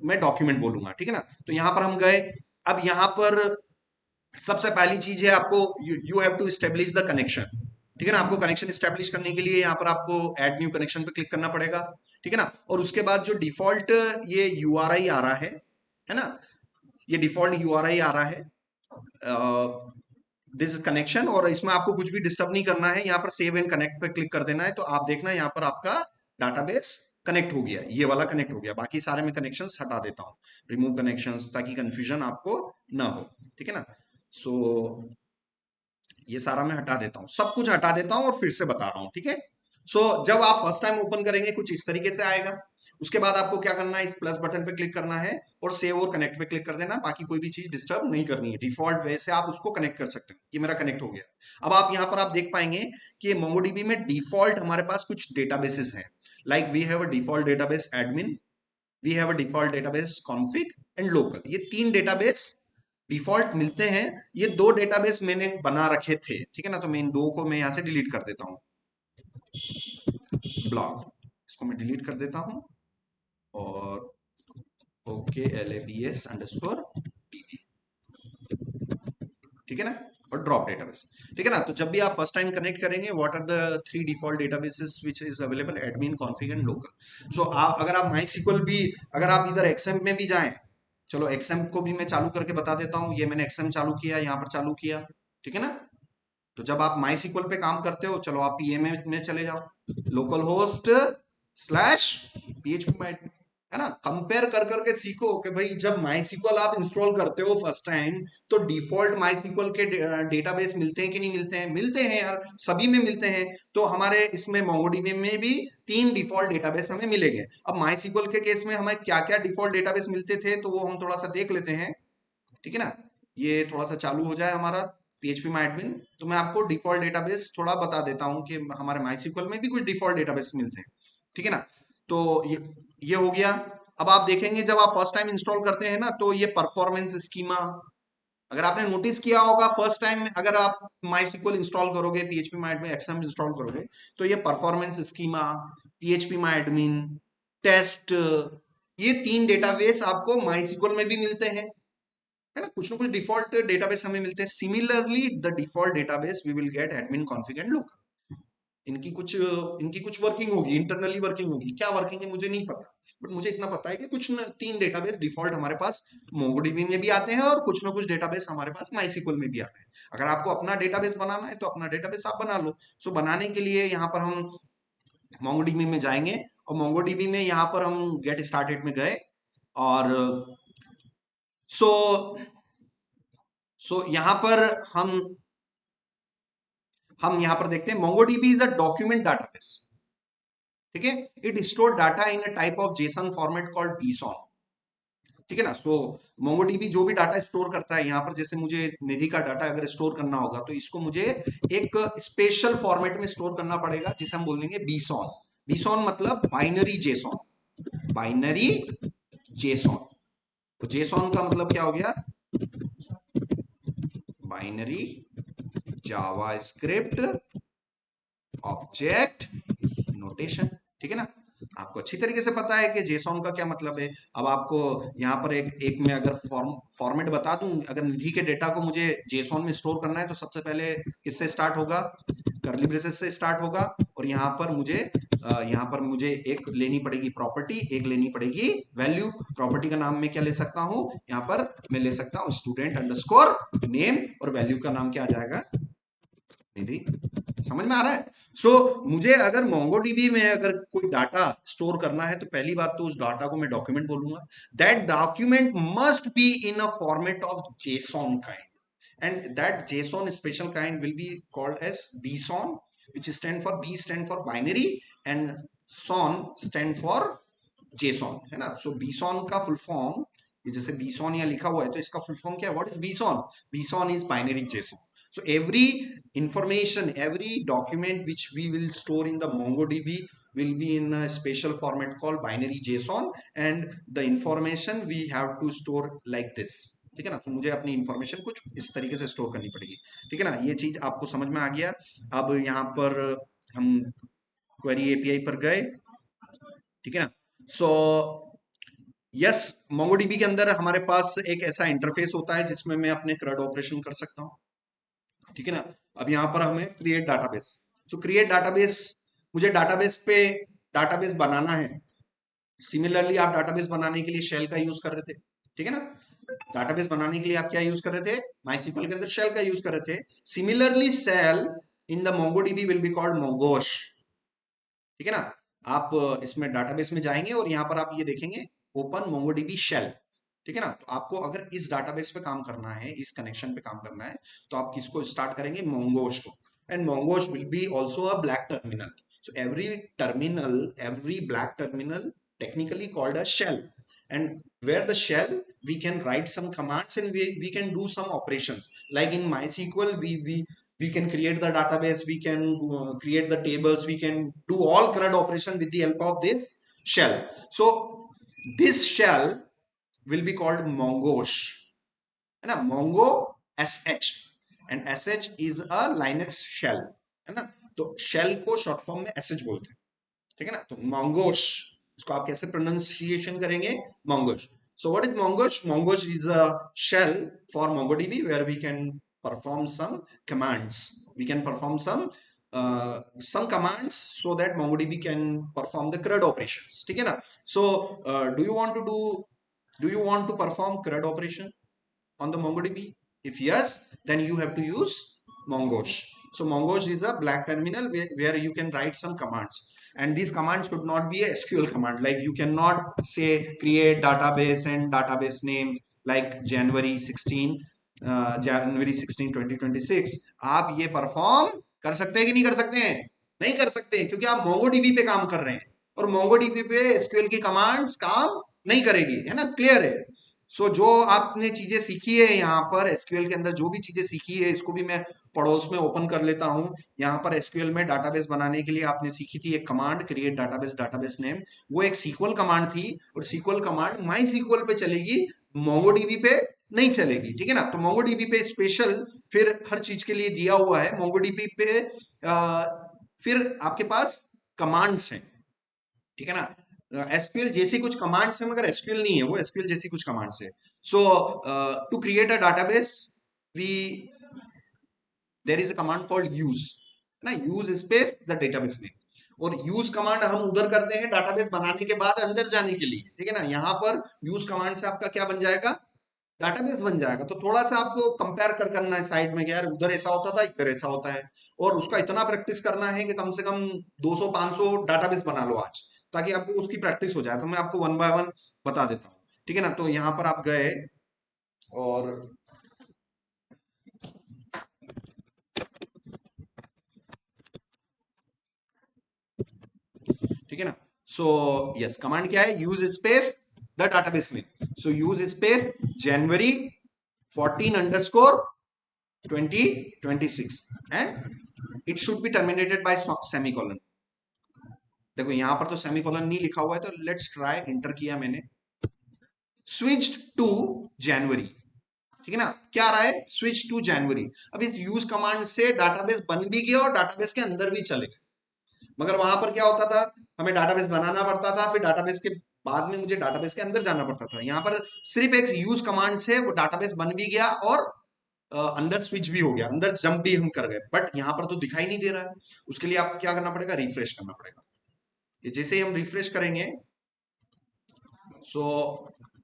मैं डॉक्यूमेंट बोलूंगा, ठीक है ना। तो यहां पर हम गए। अब यहां पर सबसे पहली चीज है आपको you have to establish the connection, ठीक है ना। आपको कनेक्शन एस्टेब्लिश करने के लिए यहाँ पर आपको ऐड न्यू कनेक्शन पे क्लिक करना पड़ेगा, ठीक है ना। और उसके बाद जो डिफॉल्ट ये यूआरआई आ रहा है ना, ये डिफॉल्ट यूआरआई आ रहा है दिस कनेक्शन, और इसमें आपको कुछ भी डिस्टर्ब नहीं करना है। यहाँ पर सेव एंड कनेक्ट पे क्लिक कर देना है, तो आप देखना यहाँ पर आपका डाटाबेस कनेक्ट हो गया, ये वाला कनेक्ट हो गया। बाकी सारे में कनेक्शंस हटा देता हूँ, रिमूव कनेक्शंस, ताकि कंफ्यूजन आपको ना हो, ठीक है ना। सो ये सारा मैं हटा देता हूँ, सब कुछ हटा देता हूँ और फिर से बता रहा हूँ, ठीक है। सो जब आप फर्स्ट टाइम ओपन करेंगे कुछ इस तरीके से आएगा। उसके बाद आपको क्या करना है, इस प्लस बटन पे क्लिक करना है और सेव और कनेक्ट पे क्लिक कर देना। बाकी कोई भी चीज डिस्टर्ब नहीं करनी है, डिफॉल्ट वे से आप उसको कनेक्ट कर सकते हो। ये मेरा कनेक्ट हो गया। अब आप यहाँ पर आप देख पाएंगे कि मोंगोडीबी में डिफॉल्ट हमारे पास कुछ डेटाबेसेस हैं। Like we have a default database admin, we have a default database config and local. ये 3 डेटाबेस डिफॉल्ट मिलते हैं। ये 2 डेटाबेस मैंने बना रखे थे, ठीक है ना। तो मैं इन 2 को मैं यहां से डिलीट कर देता हूं, ब्लॉक, इसको मैं डिलीट कर देता हूं। और ओके labs अंडरस्कोर db, ठीक है ना। और ड्रॉप डेटाबेस, ठीक है ना। तो जब भी आप फर्स्ट टाइम कनेक्ट करेंगे, what are the 3 default databases which is available, admin, config and local. So आप अगर आप माइस्क्ल भी, अगर आप इधर एक्सएम में भी जाएं, चलो एक्सएम को भी मैं चालू करके बता देता हूं। ये मैंने एक्सएम चालू किया, यहाँ पर चालू किया, ठीक है ना। तो जब आप माई सीक्वल पे काम करते हो, चलो आप पीएम में चले जाओ, लोकल होस्ट स्लैश php, है ना। कंपेयर कर करके सीखो कि भाई जब माई सीक्वल आप इंस्टॉल करते हो फर्स्ट टाइम, तो डिफॉल्ट माई सीक्वल के डेटाबेस मिलते हैं कि नहीं मिलते हैं, मिलते हैं यार, सभी में मिलते हैं। तो हमारे इसमें मोंगोडीबी में भी 3 डिफॉल्ट डेटाबेस हमें मिलेंगे। अब माई सीक्वल के केस में हमें क्या क्या डिफॉल्ट डेटाबेस मिलते थे, तो वो हम थोड़ा सा देख लेते हैं, ठीक है ना। ये थोड़ा सा चालू हो जाए हमारा PHP माई एडमिन, तो मैं आपको डिफॉल्ट डेटाबेस थोड़ा बता देता हूं कि हमारे माई में भी कुछ डिफॉल्ट डेटाबेस मिलते हैं, ठीक है ना। तो ये हो गया। अब आप देखेंगे जब आप फर्स्ट टाइम इंस्टॉल करते हैं ना, तो ये परफॉर्मेंस स्कीमा, अगर आपने नोटिस किया होगा फर्स्ट टाइम अगर आप माई इंस्टॉल करोगे, PHP माई एडमिन एक्सएम इंस्टॉल करोगे, तो ये performance schema, PHP my admin, test, ये 3 डेटाबेस आपको माई में भी मिलते हैं, है ना। कुछ ना कुछ डिफॉल्ट डेटाबेस हमें मिलते हैं। Similarly the default database we will get admin, config and local. इनकी कुछ वर्किंग होगी, इंटरनली वर्किंग होगी। क्या वर्किंग है मुझे नहीं पता, बट मुझे इतना पता है कि कुछ 3 डेटाबेस डिफॉल्ट हमारे पास मोंगोडीबी में भी आते हैं, और कुछ ना कुछ डेटाबेस हमारे पास माई में भी आते हैं। अगर आपको अपना डेटाबेस बनाना है तो अपना डेटाबेस आप बना लो। सो बनाने के लिए यहाँ पर हम मोंगोडीबी में जाएंगे, और मोंगोडीबी में यहाँ पर हम गेट स्टार्टेड में गए, और सो यहां पर हम यहां पर देखते हैं MongoDB is a document database, ठीक है। It store data in a type of JSON format called BSON, ठीक है ना। सो मोंगोडीबी जो भी डाटा स्टोर करता है, यहां पर जैसे मुझे निधि का डाटा अगर स्टोर करना होगा, तो इसको मुझे एक स्पेशल फॉर्मेट में स्टोर करना पड़ेगा, जिसे हम बोलेंगे बीसॉन। बीसॉन मतलब बाइनरी जेसॉन, बाइनरी जेसॉन। तो जेसॉन का मतलब क्या हो गया, बाइनरी जावास्क्रिप्ट ऑब्जेक्ट नोटेशन, ठीक है ना। आपको अच्छी तरीके से पता है कि जेसॉन का क्या मतलब है। अब आपको यहाँ पर एक मैं अगर फॉर्मेट बता दूं, अगर निधि के डेटा को मुझे जेसॉन में स्टोर करना है, तो सबसे पहले किससे स्टार्ट होगा, कर्ली ब्रेसेस से स्टार्ट होगा। और यहाँ पर मुझे एक लेनी पड़ेगी प्रॉपर्टी, एक लेनी पड़ेगी वैल्यू। प्रॉपर्टी का नाम मैं क्या ले सकता हूँ, यहाँ पर मैं ले सकता हूँ स्टूडेंट अंडरस्कोर नेम, और वैल्यू का नाम क्या आ जाएगा, निधि, समझ में आ रहा है? मुझे अगर MongoDB में अगर कोई डाटा स्टोर करना है तो पहली बात तो उस डाटा को मैं डॉक्यूमेंट बोलूंगा. That document must be in a format of JSON kind, and that JSON special kind will be called as BSON, which stand for binary and SON stand for JSON, है ना? So BSON का full form, ये जैसे BSON यहाँ लिखा हुआ है तो इसका full form क्या है? What is BSON? BSON is binary JSON. So every information, every document which we will store in the MongoDB will be in a special format called binary JSON, and the information we have to store like this. ठीक है ना? तो मुझे अपनी information कुछ इस तरीके से स्टोर करनी पड़ेगी. ठीक है ना? ये चीज आपको समझ में आ गया. अब यहाँ पर हम क्वेरी एपीआई पर गए. ठीक है ना? सो यस, MongoDB के अंदर हमारे पास एक ऐसा इंटरफेस होता है जिसमें मैं अपने CRUD ऑपरेशन कर सकता हूँ. ठीक है ना? अब यहाँ पर हमें क्रिएट डाटाबेस. क्रिएट डाटाबेस, मुझे डाटाबेस बनाना है. सिमिलरली आप डाटाबेस बनाने के लिए शेल का यूज कर रहे थे. ठीक है ना? डाटाबेस बनाने के लिए आप क्या यूज कर रहे थे? MySQL के अंदर शेल का यूज कर रहे थे. Similarly shell in the MongoDB will be called Mongosh. ठीक है ना? आप इसमें डाटाबेस में जाएंगे और यहाँ पर आप ये देखेंगे ओपन MongoDB शेल. ठीक है ना? तो आपको अगर इस डाटाबेस पे काम करना है, इस कनेक्शन पे काम करना है, तो आप किसको स्टार्ट करेंगे? Mongosh को. And Mongosh will be also a black terminal. So every black terminal technically called a shell, and where the shell we can write some commands and we can do some operations. Like in MySQL, we can create the database, we can create the tables, we can do all CRUD operation with the help of this shell. So this shell will be called Mongosh, है ना? Mongo sh, and sh is a Linux shell, है ना? तो shell को short form में sh बोलते हैं. ठीक है ना? तो Mongosh, इसको आप कैसे प्रोनाउंसिएशन करेंगे? Mongosh. So what is Mongosh? Mongosh is a shell for MongoDB where we can perform some commands. We can perform some commands so that MongoDB can perform the CRUD operations. ठीक है ना? So do you want to perform CRUD operation on the MongoDB? If yes, then you have to use Mongosh. So Mongosh is a black terminal where you can write some commands. And these commands should not be a SQL command. Like you cannot say create database and database name like January 16, 2026. आप ये perform कर सकते हैं कि नहीं कर सकते हैं? नहीं कर सकते, क्योंकि आप MongoDB पे काम कर रहे हैं और MongoDB पे SQL की कमांड्स काम नहीं करेगी, है ना? क्लियर है? जो आपने चीजें सीखी है यहाँ पर एसक्यूएल के अंदर, जो भी चीजें सीखी है, इसको भी मैं पड़ोस में ओपन कर लेता हूँ. यहाँ पर एसक्यूएल में डाटाबेस बनाने के लिए आपने सीखी थी एक कमांड, क्रिएट डाटाबेस नेम. वो एक सीक्वल कमांड थी और सीक्वल कमांड MySQL पे चलेगी, MongoDB पे नहीं चलेगी. ठीक है ना? तो MongoDB पे स्पेशल फिर हर चीज के लिए दिया हुआ है. MongoDB पे फिर आपके पास कमांड्स हैं. ठीक है ना? एसक्यूएल जैसी कुछ कमांड्स है, मगर एसक्यूएल नहीं है वो, एसक्यूएल जैसी कुछ कमांड्स है. To create a database we there is a command called use, ना? Use space the database name. और यूज कमांड हम उधर करते हैं डाटाबेस बनाने के बाद अंदर जाने के लिए. ठीक है ना? यहाँ पर यूज कमांड से आपका क्या बन जाएगा? डाटाबेस बन जाएगा. तो थोड़ा सा आपको कंपेयर करना है साइड में, यार उधर ऐसा होता था, इधर ऐसा होता है. और उसका इतना प्रैक्टिस करना है कि कम से कम 200-500 डाटाबेस बना लो आज, ताकि आपको उसकी प्रैक्टिस हो जाए. तो मैं आपको वन बाय वन बता देता हूँ. ठीक है ना? तो यहाँ पर आप गए और ठीक है ना? यस, कमांड क्या है? Use space the database name. Use space January 14_2026 and it should be terminated bye semicolon. देखो यहाँ पर तो सेमीकोलन नहीं लिखा हुआ है, तो लेट्स ट्राई. इंटर किया मैंने, स्विच्ड टू जनवरी. ठीक है ना? क्या आ रहा है? स्विच टू जनवरी. अब इस यूज कमांड से डाटाबेस बन भी गया और डाटाबेस के अंदर भी चले गए. मगर वहां पर क्या होता था? हमें डाटाबेस बनाना पड़ता था, फिर डाटाबेस के बाद में मुझे डाटाबेस के अंदर जाना पड़ता था. यहाँ पर सिर्फ एक यूज कमांड से वो डाटाबेस बन भी गया और अंदर स्विच भी हो गया, अंदर जंप भी हम कर गए. बट यहाँ पर तो दिखाई नहीं दे रहा है. उसके लिए आप क्या करना पड़ेगा? रिफ्रेश करना पड़ेगा. ये जैसे ही हम रिफ्रेश करेंगे,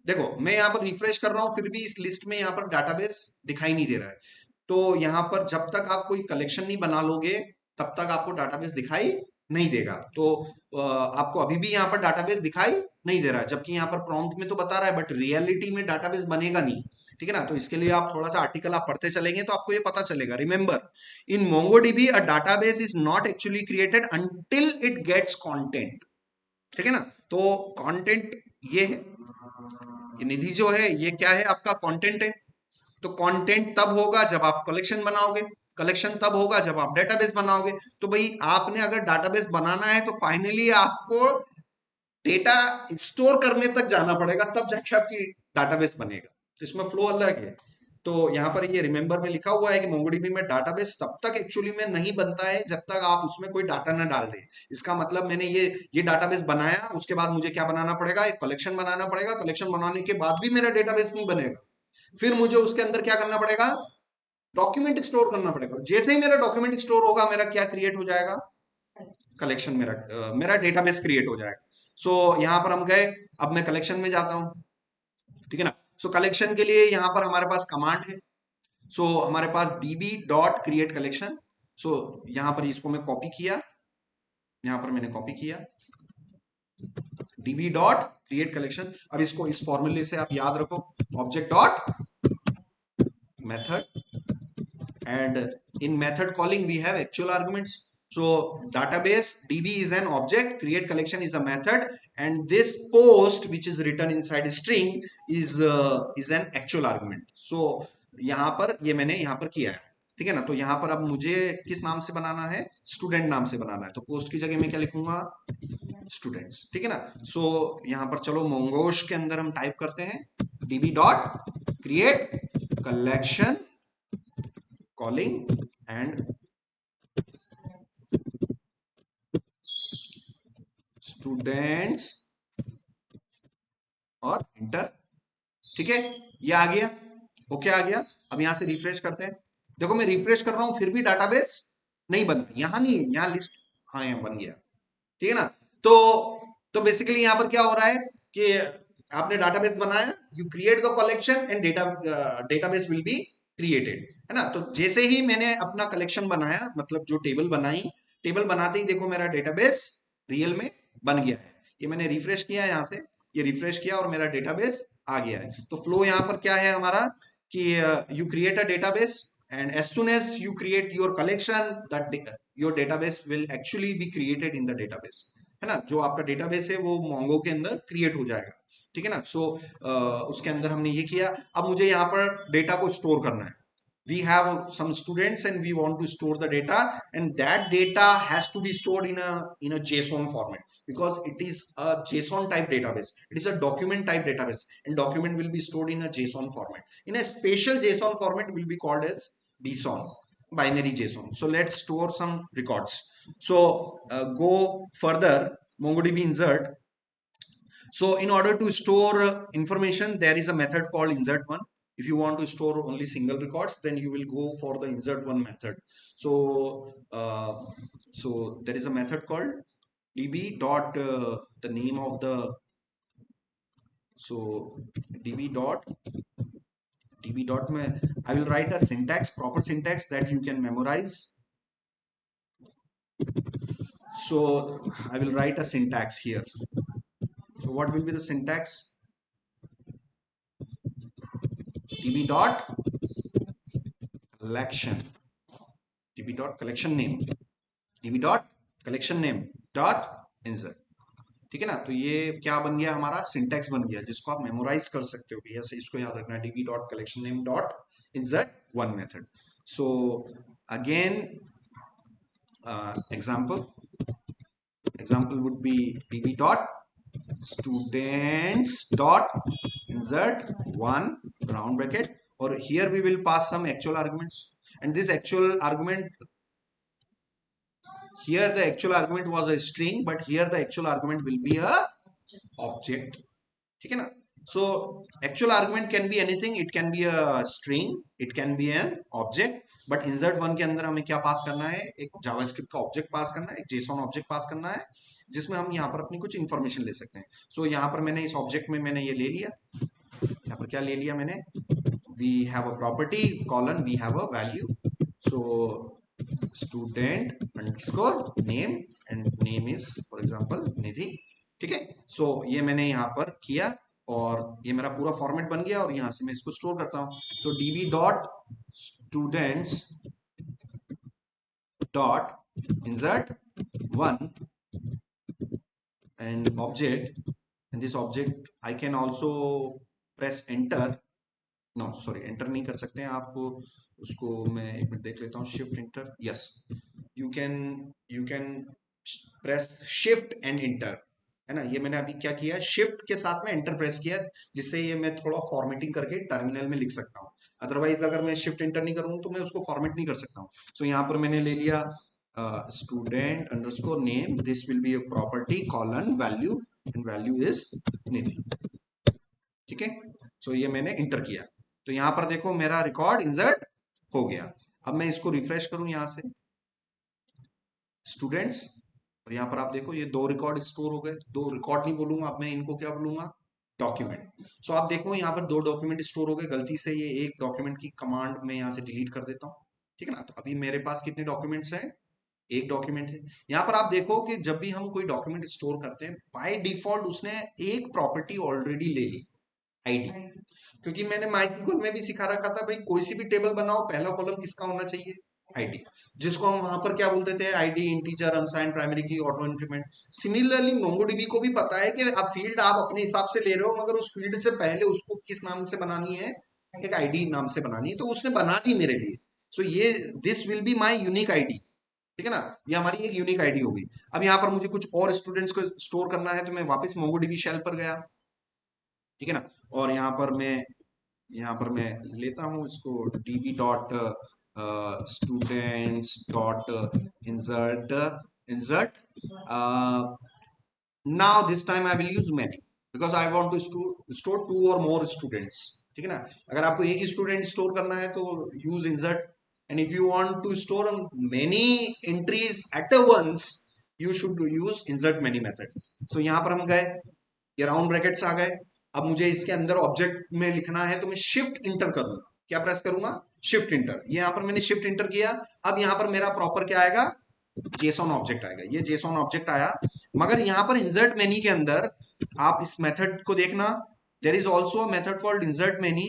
देखो मैं यहाँ पर रिफ्रेश कर रहा हूं, फिर भी इस लिस्ट में यहाँ पर डाटाबेस दिखाई नहीं दे रहा है. तो यहाँ पर जब तक आप कोई कलेक्शन नहीं बना लोगे तब तक आपको डाटाबेस दिखाई नहीं देगा। तो आपको अभी भी यहाँ पर डाटाबेस दिखाई नहीं दे रहा है, जबकि यहाँ पर प्रॉम्प्ट में तो बता रहा है, बट रियलिटी में डाटाबेस बनेगा नहीं। ठीक है ना, तो इसके लिए आप थोड़ा सा आर्टिकल आप पढ़ते चलेंगे तो आपको ये पता चलेगा। Remember, in MongoDB a database is not actually created until it gets content. ठीक है ना, तो कंटेंट ये है, ये निधि जो है ये क्या है, आपका कंटेंट है। तो कंटेंट तब होगा जब आप कलेक्शन बनाओगे, कलेक्शन तब होगा जब आप डेटाबेस बनाओगे। तो भाई आपने अगर डाटाबेस बनाना है तो फाइनली आपको डेटा स्टोर करने तक जाना पड़ेगा, तब जाके आपकी डाटाबेस बनेगा। तो इसमें फ्लो अलग है। तो यहाँ पर ये रिमेंबर में लिखा हुआ है कि मोंगोडीबी में डाटाबेस तब तक एक्चुअली में नहीं बनता है जब तक आप उसमें कोई डाटा ना डाल दें। इसका मतलब मैंने ये डाटाबेस बनाया, उसके बाद मुझे क्या बनाना पड़ेगा, एक कलेक्शन बनाना पड़ेगा। कलेक्शन बनाने के बाद भी मेरा डेटाबेस नहीं बनेगा, फिर मुझे उसके अंदर क्या करना पड़ेगा, डॉक्यूमेंट स्टोर करना पड़ेगा। जैसे ही मेरा डॉक्यूमेंट स्टोर होगा, मेरा क्या क्रिएट हो जाएगा, कलेक्शन, मेरा डेटाबेस क्रिएट हो जाएगा। सो यहाँ पर हम गए, अब मैं कलेक्शन में जाता हूँ। ठीक है ना, सो कलेक्शन के लिए यहाँ पर हमारे पास कमांड है। सो हमारे पास db डॉट क्रिएट कलेक्शन। सो यहाँ पर इसको मैं कॉपी किया, यहाँ पर मैंने कॉपी किया db डॉट क्रिएट कलेक्शन। अब इसको इस फॉर्मूले से आप याद रखो, object dot method, and in method calling we have actual arguments. So database db is an object, create collection is a method, and this post which is written inside string is an actual argument. So यहाँ पर ये मैंने यहाँ पर किया है। ठीक है ना, तो यहाँ पर अब मुझे किस नाम से बनाना है, स्टूडेंट नाम से बनाना है। तो पोस्ट की जगह मैं क्या लिखूंगा, स्टूडेंट्स। ठीक है ना, सो यहाँ पर चलो मोंगोश के अंदर हम टाइप करते हैं db dot create collection calling and students और इंटर। ठीक है, ये आ गया, ओके आ गया। अब यहां से रिफ्रेश करते हैं, देखो मैं रिफ्रेश कर रहा हूं फिर भी डाटाबेस नहीं बन रहा, यहां नहीं है, यहाँ लिस्ट, हाँ यहाँ बन गया। ठीक है ना, तो बेसिकली यहां पर क्या हो रहा है कि आपने डाटाबेस बनाया, you create the collection and database will be created. है ना, तो जैसे ही मैंने अपना कलेक्शन बनाया, मतलब जो टेबल बनाई, टेबल बनाते ही देखो मेरा डेटाबेस रियल में बन गया है। ये मैंने रिफ्रेश किया यहाँ से, ये रिफ्रेश किया और मेरा डेटाबेस आ गया है। तो फ्लो यहाँ पर क्या है हमारा कि you create a database and as soon as you create your collection, that your database will actually be created in the database। है ना, जो आपका डेटाबेस है वो मोंगो के अंदर क्रिएट हो जाएगा। ठीक है ना, सो उसके अंदर हमने ये किया। अब मुझे यहाँ पर डेटा को स्टोर करना है। We have some students and we want to store the data, and that data has to be stored in a JSON format, because it is a JSON type database. It is a document type database, and document will be stored in a JSON format. In a special JSON format will be called as BSON, binary JSON. So let's store some records. So go further, MongoDB insert. So in order to store information, there is a method called insert1. If you want to store only single records, then you will go for the insert1 method. So so there is a method called db dot the name of the, so db dot I will write a syntax, proper syntax that you can memorize. So I will write a syntax here. So what will be the syntax? db dot collection, db dot collection name, db dot collection name dot insert। ठीक है ना, तो ये क्या बन गया, हमारा syntax बन गया, जिसको आप मेमोराइज कर सकते हो भैया से। इसको याद रखना है, db dot collection name dot insert one method। so again example would be db dot students dot insert one round bracket, or here we will pass some actual arguments, and this actual argument, here the actual argument was a string, but here the actual argument will be a object। ठीक है ना, so actual argument can be anything, it can be a string, it can be an object, but insert one के अंदर हमें क्या पास करना है, एक जावास्क्रिप्ट का ऑब्जेक्ट पास करना है, एक जेसॉन ऑब्जेक्ट पास करना है, जिसमें हम यहाँ पर अपनी कुछ इंफॉर्मेशन ले सकते हैं। सो यहाँ पर मैंने इस ऑब्जेक्ट में मैंने ये ले लिया, यहाँ पर क्या ले लिया मैंने, we have a property colon we have a value. So student underscore name and name is for example निधि. ठीक है. सो ये मैंने यहाँ पर किया और ये मेरा पूरा फॉर्मेट बन गया और यहाँ से मैं इसको स्टोर करता हूँ. सो db dot students dot insert one and object, and this object I can also press enter. No sorry enter नहीं कर सकते हैं आप उसको. मैं एक मिनट देख लेता हूँ. Shift inter. Yes, you can press shift and inter, है ना. ये मैंने अभी क्या किया, शिफ्ट के साथ में एंटर प्रेस किया जिससे ये मैं थोड़ा फॉर्मेटिंग करके टर्मिनल में लिख सकता हूँ. अदरवाइज अगर मैं शिफ्ट एंटर नहीं करूँ तो मैं उसको फॉर्मेट नहीं कर सकता हूँ. सो यहाँ पर मैंने ले लिया student underscore name, this will be a property colon value and value is Nidhi. ठीक है. सो ये मैंने इंटर किया तो यहां पर देखो मेरा रिकॉर्ड इंसर्ट हो गया. अब मैं इसको रिफ्रेश करूं यहां से स्टूडेंट्स, और यहां पर आप देखो ये 2 रिकॉर्ड स्टोर हो गए. 2 रिकॉर्ड नहीं बोलूंगा अब मैं इनको क्या बोलूंगा, डॉक्यूमेंट. सो आप देखो यहाँ पर 2 डॉक्यूमेंट स्टोर हो गए. गलती से ये एक डॉक्यूमेंट की कमांड में यहाँ से डिलीट कर देता हूँ. ठीक है ना. तो अभी मेरे पास कितने डॉक्यूमेंट्स हैं, एक डॉक्यूमेंट है. यहाँ पर आप देखो कि जब भी हम कोई डॉक्यूमेंट स्टोर करते हैं बाय डिफॉल्ट उसने एक प्रॉपर्टी ऑलरेडी ले ली, आईडी. क्योंकि मैंने माइस्क्यूएल में भी सिखा रखा था भाई कोई सी भी टेबल बनाओ पहला कॉलम किसका होना चाहिए, आईडी. जिसको हम वहां पर क्या बोलते थे, आईडी, इंटीजर, अनसाइंड, प्राइमरी की, ऑटो इंक्रीमेंट. सिमिलरली मोंगोडीबी को भी पता है कि आप फील्ड आप अपने हिसाब से ले रहे हो मगर उस फील्ड से पहले उसको किस नाम से बनानी है, एक आईडी नाम से बनानी है. तो उसने बना दी मेरे लिए. सो ये this will be my unique ID. ठीक है ना. ये हमारी एक यूनिक आईडी होगी. अब यहाँ पर मुझे कुछ और स्टूडेंट्स को स्टोर करना है तो मैं वापस मोंगोडीबी शेल पर गया. ठीक है ना. और यहाँ पर मैं लेता हूँ इसको db dot students dot insert now this time I will use many because I want to store 2 or more students. ठीक है ना. अगर आपको एक ही स्टूडेंट स्टोर करना है तो use insert, and if you want to store many entries at once you should use insert many method. so यहाँ पर हम गए, ये राउंड ब्रैकेट्स आ गए. अब मुझे इसके अंदर ऑब्जेक्ट में लिखना है तो मैं शिफ्ट इंटर करूंगा. क्या प्रेस करूंगा, शिफ्ट इंटर. ये यहाँ पर मैंने शिफ्ट इंटर किया. अब यहाँ पर मेरा प्रॉपर क्या आएगा, जेसॉन ऑब्जेक्ट आएगा. ये जेसॉन ऑब्जेक्ट आया. मगर यहाँ पर इंसर्ट मेनी के अंदर आप इस मेथड को देखना, there is also a method called insert many.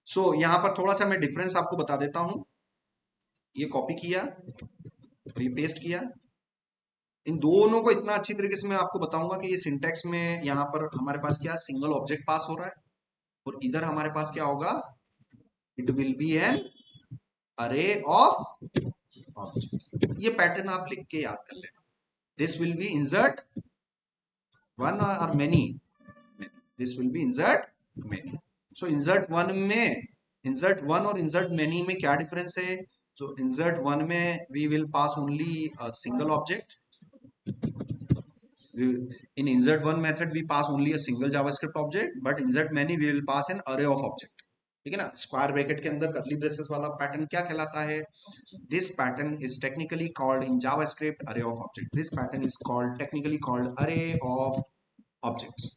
So यहाँ पर थोड़ा सा मैं डिफरेंस आपको बता देता हूं. ये कॉपी किया और ये पेस्ट किया. इन दोनों को इतना अच्छी तरीके से मैं आपको बताऊंगा कि ये सिंटेक्स में यहाँ पर हमारे पास क्या सिंगल ऑब्जेक्ट पास हो रहा है और इधर हमारे पास क्या होगा, it will be an array of object. ये पैटर्न आप लिख के याद कर लेना. This will be insert one और many, this will be insert many. So insert one में, इंसर्ट वन और इंसर्ट मेनी में क्या डिफरेंस है. सो इंसर्ट वन में we will pass only single object. In insert one method we pass only a single javascript object, but insert many we will pass an array of object. ठीक है ना. Square bracket के अंदर curly braces वाला pattern क्या कहलाता है, this pattern is technically called in JavaScript array of object. This pattern is called technically called array of objects.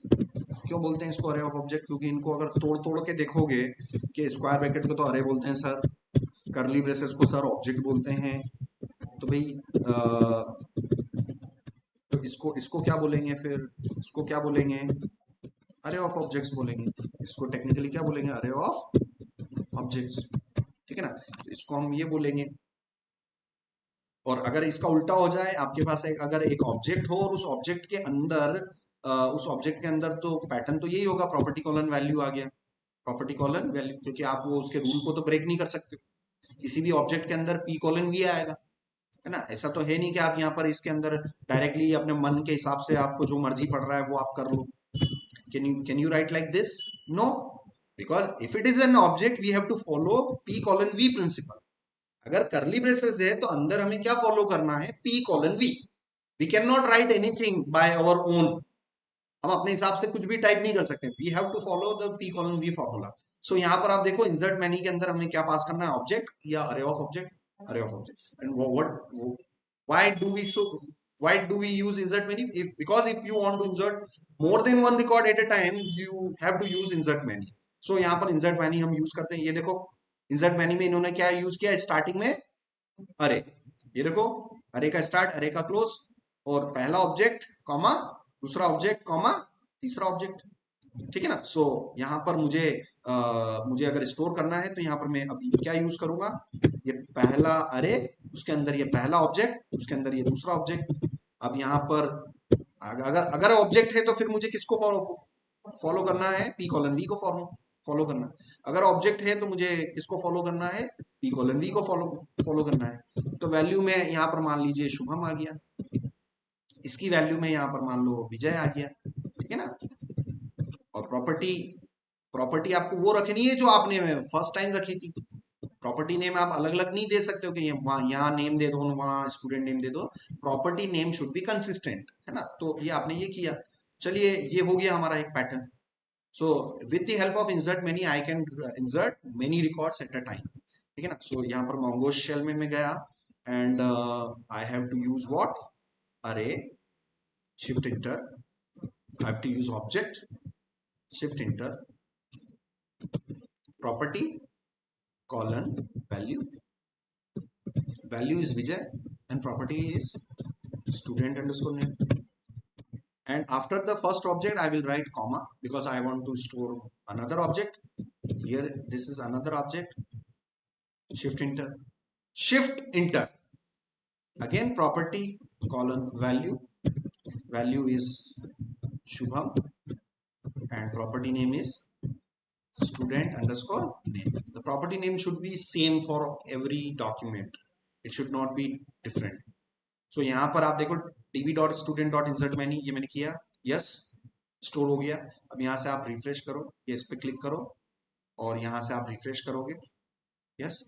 क्यों बोलते हैं इसको अरे ऑफ ऑब्जेक्ट, क्योंकि इनको अगर तोड़ तोड़ के देखोगे कि स्क्वायर ब्रैकेट को तो अरे बोलते हैं सर, कर्ली ब्रेसेस को सर ऑब्जेक्ट बोलते हैं. तो भाई तो इसको क्या बोलेंगे, फिर इसको क्या बोलेंगे, अरे ऑफ ऑब्जेक्ट्स बोलेंगे. इसको टेक्निकली क्या बोलेंगे, अरे ऑफ ऑब्जेक्ट्स. ठीक है ना. तो इसको हम ये बोलेंगे. और अगर इसका उल्टा हो जाए, आपके पास अगर एक ऑब्जेक्ट हो और उस ऑब्जेक्ट के अंदर तो पैटर्न तो यही होगा, प्रॉपर्टी कॉलन वैल्यू आ गया, प्रॉपर्टी कॉलन वैल्यू, क्योंकि आप वो उसके रूल को तो ब्रेक नहीं कर सकते. किसी भी ऑब्जेक्ट के अंदर पी कॉलन वी आएगा, है ना. ऐसा तो है नहीं कि आप यहाँ पर इसके अंदर डायरेक्टली अपने मन के हिसाब से आपको जो मर्जी पड़ रहा है वो आप कर लो. Can you write like this, no, because if it is an object we have to follow P colon V principle. अगर करली ब्रेसेस है तो अंदर हमें क्या फॉलो करना है, P colon V. We can not write anything by our own. हम अपने हिसाब से कुछ भी टाइप नहीं कर सकते. We have to follow the P colon V formula. So यहाँ पर आप देखो इंसर्ट मेनी के अंदर हमें क्या पास करना है, ऑब्जेक्ट या अरे of object, array of object. And why do we use insert many? Because if you want to insert more than one record at a time you have to use insert many. सो यहाँ पर insert many हम use करते हैं। ये देखो insert many में इन्होंने क्या यूज किया, स्टार्टिंग में अरे, ये देखो अरे का स्टार्ट अरे का क्लोज, और पहला ऑब्जेक्ट कॉमा दूसरा ऑब्जेक्ट कॉमा तीसरा ऑब्जेक्ट, ठीक है ना। सो यहाँ पर मुझे अगर स्टोर करना है तो यहाँ पर मैं अभी क्या यूज करूंगा, ये पहला अरे, उसके अंदर ये पहला ऑब्जेक्ट, उसके अंदर ये दूसरा ऑब्जेक्ट। अब यहाँ पर अगर अगर ऑब्जेक्ट है तो फिर मुझे किसको फॉलो फॉलो करना है, पी कॉलन वी को फॉलो फॉलो करना है। अगर ऑब्जेक्ट है तो मुझे किसको फॉलो करना है, पी कॉलन वी को फॉलो फॉलो करना है। तो वैल्यू में यहाँ पर मान लीजिए शुभम आ गया, इसकी वैल्यू में यहाँ पर मान लो विजय आ गया, ठीक है ना। और प्रॉपर्टी प्रॉपर्टी आपको वो रखनी है जो आपने फर्स्ट टाइम रखी थी। प्रॉपर्टी नेम आप अलग अलग नहीं दे सकते हो कि वहां यहाँ नेम दे दो वहां स्टूडेंट नेम दे दो। Property name should be consistent, है ना। तो ये आपने ये किया। चलिए ये हो गया हमारा एक pattern. So with the help of insert many I can insert many records at a time, ठीक है ना। सो यहाँ पर मोंगोस शेल में मैं गया and I have to use what, अरे, shift enter, I have to use object, shift enter, property colon value, value is Vijay and property is student underscore name, and after the first object I will write comma because I want to store another object. Here this is another object, shift enter, shift enter, again property colon value, value is Shubham and property name is student underscore name. The property name should be same for every document, it should not be different. So यहाँ पर आप देखो db dot student dot insert many, ये मैंने किया, yes store हो गया। अब यहाँ से आप रिफ्रेश करो, ये इस पे क्लिक करो और यहाँ से आप रिफ्रेश करोगे, यस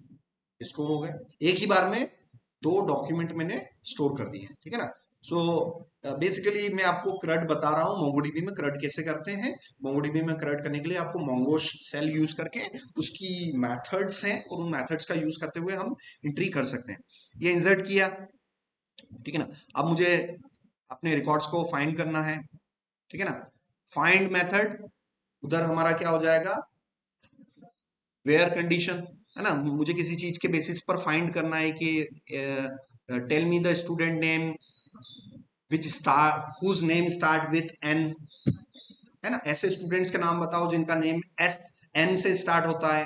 स्टोर हो गए। एक ही बार में दो डॉक्यूमेंट मैंने स्टोर कर दिए, ठीक है ना। सो बेसिकली मैं आपको क्रड बता रहा हूँ मोंगोडीबी में क्रड कैसे करते हैं। मोंगोडीबी में क्रड करने के लिए आपको मोंगो सेल यूज करके उसकी मेथड्स हैं और उन मेथड्स का यूज करते हुए हम एंट्री कर सकते हैं। ये इंसर्ट किया, ठीक है ना। अब मुझे अपने रिकॉर्ड्स को फाइंड करना है, ठीक है ना। फाइंड मेथड उधर हमारा क्या हो जाएगा, वेयर कंडीशन, है ना। मुझे किसी चीज के बेसिस पर फाइंड करना है कि tell me the student name which start whose name start with N, है ना। ऐसे स्टूडेंट्स के नाम बताओ जिनका नेम एस एन से स्टार्ट होता है,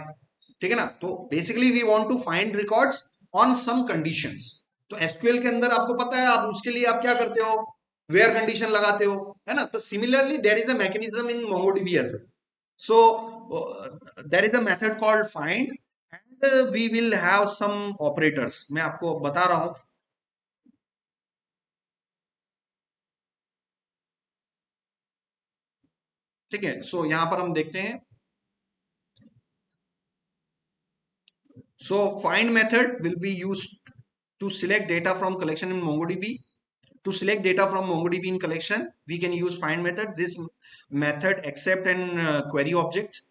ठीक है ना। तो basically we want to find records on some conditions. तो एसक्यूएल के अंदर आपको पता है आप उसके लिए आप क्या करते हो, वेयर कंडीशन लगाते हो, है ना। तो similarly there is a mechanism in MongoDB as well. So there is a method called find and we will have some operators, मैं आपको बता रहा हूं, ठीक है। सो यहां पर हम देखते हैं। सो find method will be used to select data from collection in MongoDB. To select data from MongoDB in collection, we can use find method. This method accept and query object.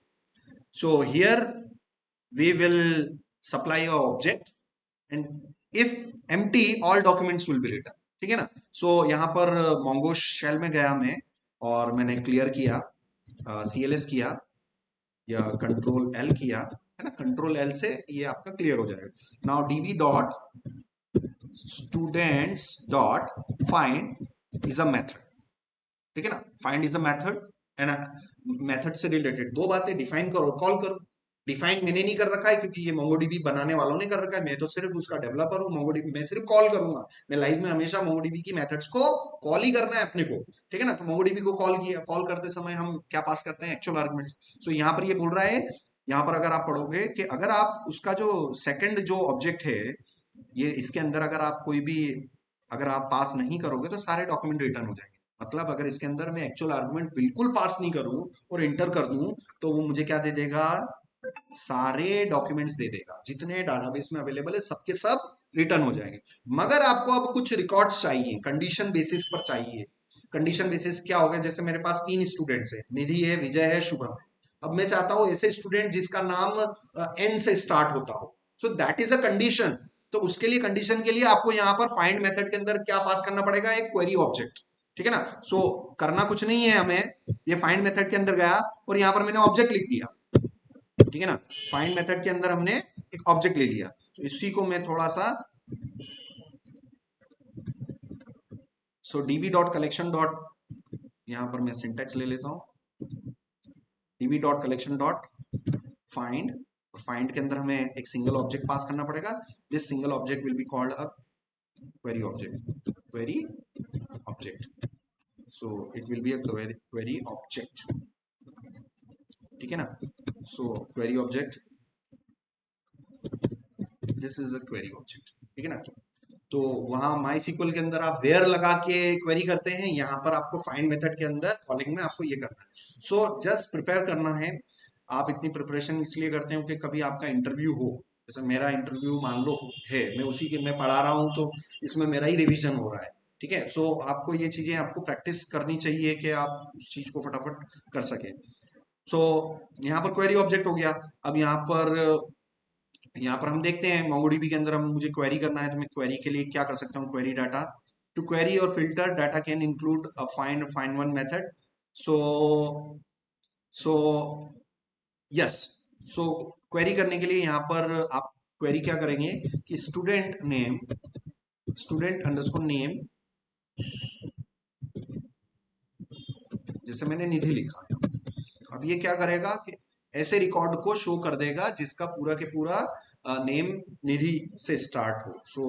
So here we will supply a object and if empty all documents will be written, ठीक है ना। सो यहाँ पर Mongo shell में गया मैं और मैंने क्लियर किया, CLS किया या कंट्रोल एल किया, है ना। कंट्रोल एल से ये आपका क्लियर हो जाएगा। Now db dot students dot find is a method, ठीक है ना। Find is a method and method से रिलेटेड दो बातें, डिफाइन करो और कॉल करो। डिफाइन मैंने नहीं कर रखा है क्योंकि ये मोंगोडीबी बनाने वालों ने कर रखा है, मैं तो सिर्फ उसका डेवलपर हूँ। मोंगोडीबी मैं सिर्फ कॉल करूंगा, मैं लाइव में हमेशा मोंगोडीबी की मेथड्स को कॉल ही करना है अपने को, ठीक है ना। तो मोंगोडीबी को कॉल किया, कॉल करते समय हम क्या पास करते हैं, एक्चुअल आर्गुमेंट्स। सो यहाँ पर ये बोल रहा है, यहाँ पर अगर आप पढ़ोगे कि अगर आप उसका जो सेकंड जो ऑब्जेक्ट है ये इसके अंदर अगर आप कोई भी अगर आप पास नहीं करोगे तो सारे डॉक्यूमेंट रिटर्न हो जाएंगे। मतलब अगर इसके अंदर मैं एक्चुअल आर्गुमेंट बिल्कुल पास नहीं करूं और इंटर कर दूं तो वो मुझे क्या दे देगा, सारे डॉक्यूमेंट्स दे देगा जितने डाटाबेस में अवेलेबल है सबके सब रिटर्न हो जाएंगे। मगर आपको अब कुछ रिकॉर्ड्स चाहिए, कंडीशन बेसिस पर चाहिए। कंडीशन बेसिस क्या होगा, जैसे मेरे पास 3 स्टूडेंट्स है, निधि है, विजय है, शुभम है। अब मैं चाहता हूं ऐसे स्टूडेंट जिसका नाम एन से स्टार्ट होता हो, so that is a condition. तो उसके लिए कंडीशन के लिए आपको यहाँ पर फाइंड मेथड के अंदर क्या पास करना पड़ेगा, एक क्वेरी ऑब्जेक्ट, ठीक है ना। सो करना कुछ नहीं है हमें, ये फाइंड मेथड के अंदर गया और यहाँ पर मैंने ऑब्जेक्ट लिख दिया, ठीक है ना। फाइंड मेथड के अंदर हमने एक ऑब्जेक्ट ले लिया, तो इसी को मैं थोड़ा सा डीबी डॉट कलेक्शन डॉट, यहां पर मैं सिंटेक्स ले लेता हूं, DB dot collection dot find, और फाइंड के अंदर हमें एक सिंगल ऑब्जेक्ट पास करना पड़ेगा। This single object will be called a query object, query object, so it will be a query object, ठीक है ना। So query object, this is a query object, ठीक है ना। तो वहां माई सिक्वल के अंदर आप वेयर लगा के क्वेरी करते हैं, यहां पर आपको फाइंड मेथड के अंदर कॉलिंग में आपको ये करना है। सो जस्ट प्रिपेयर करना है। आप इतनी प्रिपरेशन इसलिए करते हो कि कभी आपका इंटरव्यू हो, जैसे मेरा इंटरव्यू मान लो है, मैं उसी के मैं पढ़ा रहा हूं, तो इसमें मेरा ही रिवीजन हो रहा है, ठीक है। सो आपको ये चीजें आपको प्रैक्टिस करनी चाहिए कि आप उस चीज को फटाफट कर सके। सो यहाँ पर क्वेरी ऑब्जेक्ट हो गया। अब यहाँ पर हम देखते हैं मोंगोडीबी के अंदर हम मुझे क्वेरी करना है, तो मैं क्वेरी के लिए क्या कर सकता हूँ, क्वेरी डाटा, टू क्वेरी और filter data can include a find one method. So so yes, so query करने के लिए यहाँ पर आप क्वेरी क्या करेंगे कि स्टूडेंट अंडरस्कोर नेम, जैसे मैंने निधि लिखा है, अब ये क्या करेगा कि ऐसे रिकॉर्ड को शो कर देगा जिसका पूरा के पूरा नेम निधि से स्टार्ट हो।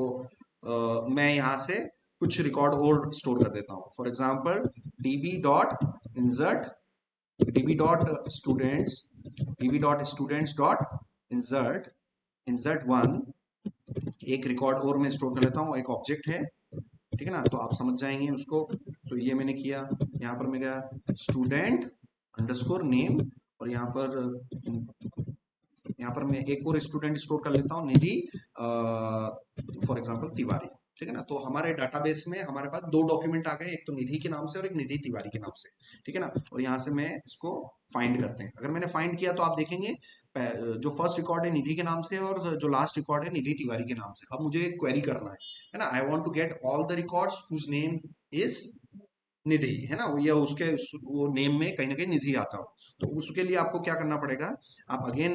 मैं यहाँ से कुछ रिकॉर्ड और स्टोर कर देता हूँ, for example dB dot insert, dB dot students, dB dot students dot insert, insert one, एक रिकॉर्ड और मैं स्टोर कर लेता हूँ, एक ऑब्जेक्ट है, ठीक है ना, तो आप समझ जाएंगे उसको। तो ये मैंने किया, यहाँ पर मैं गया स्टूडेंट अंडरस्कोर नेम, और यहाँ पर मैं एक और स्टूडेंट स्टोर कर लेता हूँ, निधि फॉर एग्जांपल तिवारी, ठीक है ना। तो हमारे डाटाबेस में हमारे पास दो डॉक्यूमेंट आ गए, एक तो निधि के नाम से और एक निधि तिवारी के नाम से, ठीक है ना। और यहाँ से मैं इसको फाइंड करते हैं, अगर मैंने फाइंड किया तो आप देखेंगे जो फर्स्ट रिकॉर्ड है निधि के नाम से और जो लास्ट रिकॉर्ड है निधि तिवारी के नाम से। अब मुझे क्वेरी करना है ना, I want to get all the records whose name is Nidhi, है ना, ये उसके वो नेम में कहीं ना कहीं निधि आता हो। तो उसके लिए आपको क्या करना पड़ेगा, आप again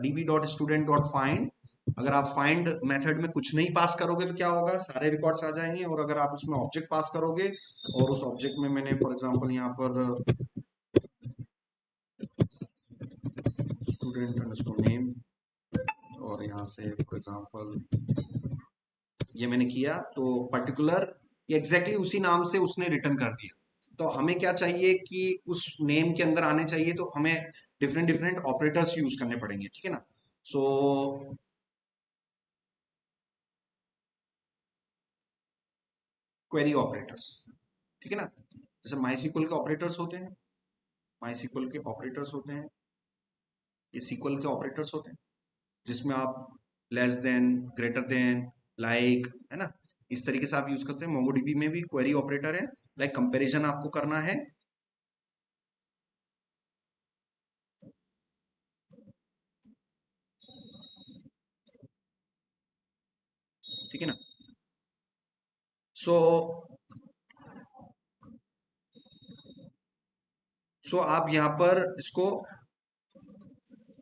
dB dot student dot find, अगर आप फाइंड मेथड में कुछ नहीं पास करोगे तो क्या होगा, सारे रिकॉर्ड्स आ जाएंगे, और अगर आप उसमें ऑब्जेक्ट पास करोगे, और उस ऑब्जेक्ट में मैंने फॉर एग्जांपल यहाँ पर स्टूडेंट अंडरस्कोर नेम, और यहाँ से फॉर एग्जांपल ये मैंने किया, तो पर्टिकुलर एग्जैक्टली उसी नाम से उसने रिटर्न कर दिया। तो हमें क्या चाहिए कि उस नेम के अंदर आने चाहिए, तो हमें डिफरेंट डिफरेंट ऑपरेटर्स यूज करने पड़ेंगे, ठीक है ना। सो क्वेरी ऑपरेटर्स, ठीक है ना, जैसे माई के ऑपरेटर्स होते हैं, माई के ऑपरेटर्स होते हैं, ये सीक्वल के ऑपरेटर्स होते हैं, जिसमें आप less than, greater than, like, है ना, इस तरीके से आप यूज करते हैं। मोंगोडीबी में भी क्वेरी ऑपरेटर है, लाइक कंपैरिजन आपको करना है, ठीक है ना। सो आप यहाँ पर इसको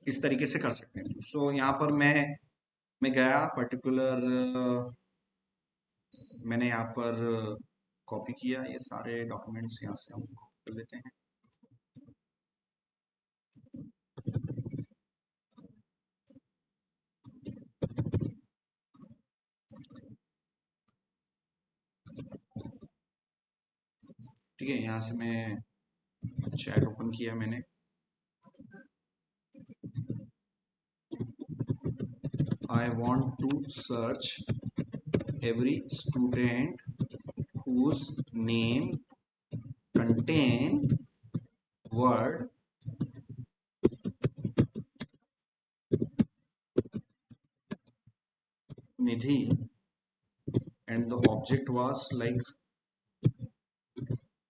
इस तरीके से कर सकते हैं। यहाँ पर मैं गया पर्टिकुलर, मैंने यहाँ पर कॉपी किया ये सारे डॉक्यूमेंट्स, यहाँ से हम कर लेते हैं, ठीक है। यहाँ से मैं चैट ओपन किया मैंने, I want to search every student whose name contain word Nidhi, and the object was like,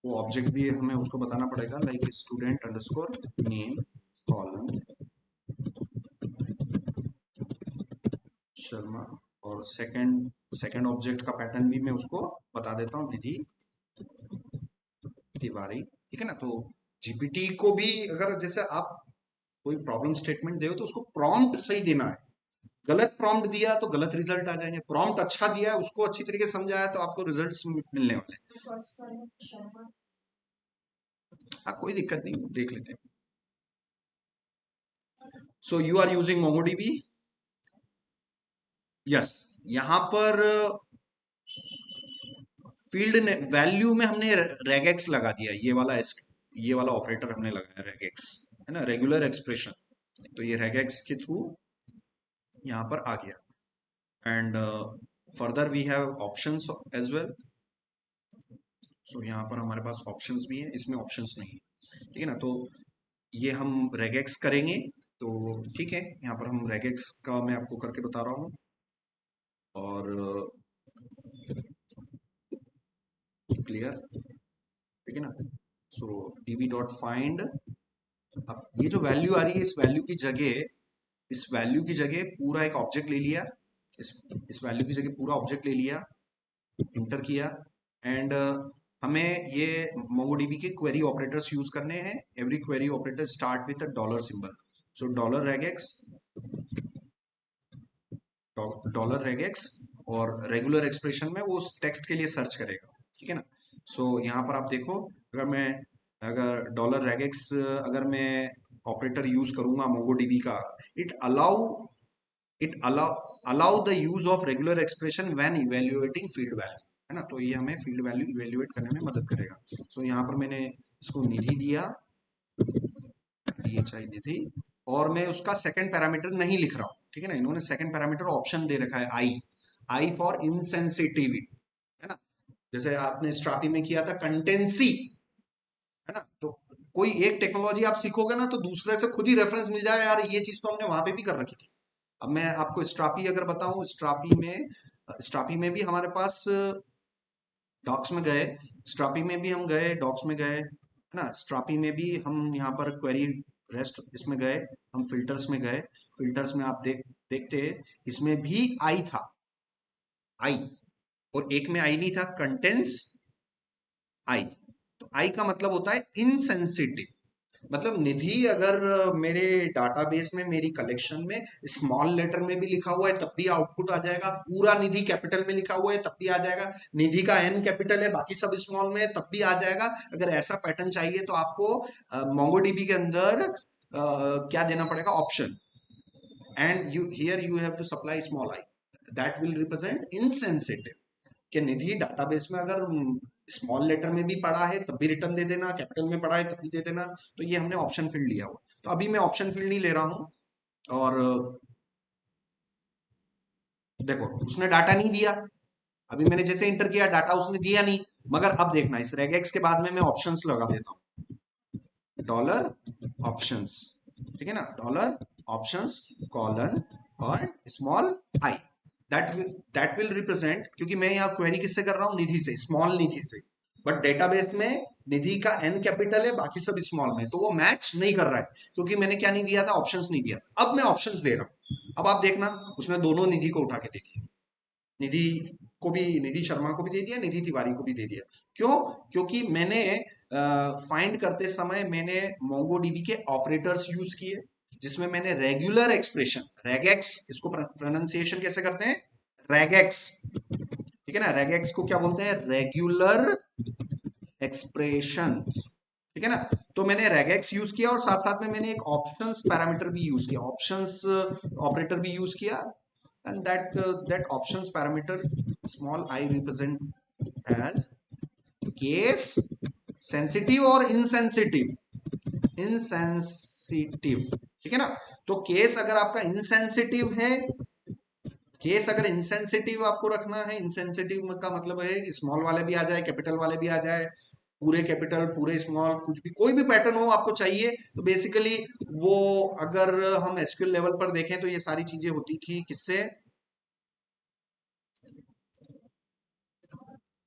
वो ऑब्जेक्ट भी हमें उसको बताना पड़ेगा, like student underscore name column Sharma, और सेकंड ऑब्जेक्ट का पैटर्न भी मैं उसको बता देता हूँ, निधि तिवारी, ठीक है ना। तो जीपीटी को भी अगर जैसे आप कोई प्रॉब्लम स्टेटमेंट दे तो उसको प्रॉम्प्ट सही देना है। गलत प्रॉम्प्ट दिया तो गलत रिजल्ट आ जाएंगे, प्रॉम्प्ट अच्छा दिया है, उसको अच्छी तरीके से समझाया तो आपको रिजल्ट्स मिलने वाले हैं। हाँ कोई दिक्कत नहीं, देख लेते हैं। So you are using MongoDB. Yes, यहाँ पर फील्ड वैल्यू में हमने रेगेक्स लगा दिया, ये वाला ऑपरेटर हमने लगाया रेगेक्स, है ना, रेगुलर एक्सप्रेशन। तो ये रेगेक्स के थ्रू यहाँ पर आ गया। And further we have options as well. So यहाँ पर हमारे पास ऑप्शंस भी हैं, इसमें ऑप्शंस नहीं है, ठीक है ना। तो ये हम रेगेक्स करेंगे, तो ठीक है, यहाँ पर हम रेगेक्स का मैं आपको करके बता रहा हूँ। और क्लियर, ठीक है ना। सो db डॉट फाइंड, अब ये जो वैल्यू आ रही है, इस वैल्यू की जगह पूरा एक ऑब्जेक्ट ले लिया, इस वैल्यू की जगह पूरा ऑब्जेक्ट ले लिया, इंटर किया। एंड हमें ये मोंगोडीबी के क्वेरी ऑपरेटर्स यूज करने हैं। Every query operator start with a dollar symbol. So dollar regex, और रेगुलर एक्सप्रेशन में वो उस टेक्स्ट के लिए सर्च करेगा, ठीक है ना। सो यहाँ पर आप देखो, अगर डॉलर रेगेक्स अगर मैं ऑपरेटर यूज करूंगा मोंगोडीबी का, it allow allow the use of regular expression when evaluating field value, है ना। तो ये हमें फील्ड वैल्यू इवेल्युएट करने में मदद करेगा। सो यहाँ पर मैंने इसको निधि दिया, DHI निधि, और मैं उसका सेकंड पैरामीटर नहीं लिख रहा हूँ, ठीक है ना। इन्होंने सेकंड पैरामीटर ऑप्शन दे रखा है, आई फॉर इनसेंसिटिविटी, है ना। जैसे आपने स्ट्रापी में किया था कंटेंसी, है ना। तो कोई एक टेक्नोलॉजी आप सीखोगे ना, तो दूसरे से खुद ही रेफरेंस मिल जाए, यार ये चीज तो हमने वहां पे भी कर रखी थी। अब मैं आपको स्ट्रापी अगर बताऊं, स्ट्रापी में भी हमारे पास डॉक्स में गए, स्ट्रापी में भी हम गए, डॉक्स में गए, है ना। स्ट्रापी में भी हम यहाँ पर क्वेरी रेस्ट इसमें गए, हम फिल्टर्स में गए, फिल्टर्स में आप देखते इसमें भी आई था, आई, और एक में आई नहीं था, कंटेंस आई। तो आई का मतलब होता है इनसेंसिटिव, मतलब निधि अगर मेरे डाटाबेस में, मेरी कलेक्शन में स्मॉल लेटर में भी लिखा हुआ है तब भी आउटपुट आ जाएगा, पूरा निधि कैपिटल में लिखा हुआ है तब भी आ जाएगा, निधि का एन कैपिटल है बाकी सब स्मॉल में है तब भी आ जाएगा। अगर ऐसा पैटर्न चाहिए तो आपको मोंगोडीबी के अंदर क्या देना पड़ेगा, option, and you here you have to supply small I, that will represent insensitive. कि निधि डाटाबेस में अगर स्मॉल लेटर में भी पढ़ा है तब भी रिटर्न दे देना, कैपिटल में पढ़ा है तब भी दे देना। तो ये हमने ऑप्शन फील्ड लिया हुआ, तो अभी मैं ऑप्शन फील्ड नहीं ले रहा हूं। और देखो उसने डाटा नहीं दिया, अभी मैंने जैसे इंटर किया डाटा उसने दिया नहीं, मगर अब देखना इस रेगेक्स के बाद में मैं ऑप्शंस लगा देता हूं, डॉलर ऑप्शंस, ठीक है ना, डॉलर ऑप्शंस कॉलन और small I, that will represent, क्योंकि मैं यहाँ क्वेरी किससे कर रहा हूँ, निधि से, स्मॉल निधि से, बट डेटाबेस में निधि का एन कैपिटल है बाकी सब स्मॉल में, तो वो मैच नहीं कर रहा है क्योंकि मैंने क्या नहीं दिया था, ऑप्शंस नहीं दिया। अब मैं ऑप्शंस दे रहा हूं, अब आप देखना उसने दोनों निधि को उठा के दे दिया, निधि को भी, निधि शर्मा को भी दे दिया, निधि तिवारी को भी दे दिया। क्यों? क्योंकि मैंने फाइंड करते समय मैंने मोंगोडीबी के ऑपरेटर्स यूज किए, जिसमें मैंने रेगुलर एक्सप्रेशन, रेगेक्स, इसको प्रोनाउंसिएशन कैसे करते हैं, रेगेक्स, ठीक है ना, रेगेक्स को क्या बोलते हैं, रेगुलर एक्सप्रेशन, ठीक है ना। तो मैंने रेगेक्स यूज किया और साथ साथ में मैंने एक ऑप्शंस पैरामीटर भी यूज किया, ऑप्शंस ऑपरेटर भी यूज किया, and that options parameter small I represent as case sensitive और insensitive, ठीक है ना। तो केस अगर आपका इंसेंसिटिव है, केस अगर इंसेंसिटिव आपको रखना है, इंसेंसिटिव का मतलब है कि स्मॉल वाले भी आ जाए, कैपिटल वाले भी आ जाए, पूरे कैपिटल पूरे स्मॉल, कुछ भी कोई भी पैटर्न हो आपको चाहिए, तो बेसिकली वो, अगर हम एसक्यूएल लेवल पर देखें तो ये सारी चीजें होती थी किससे,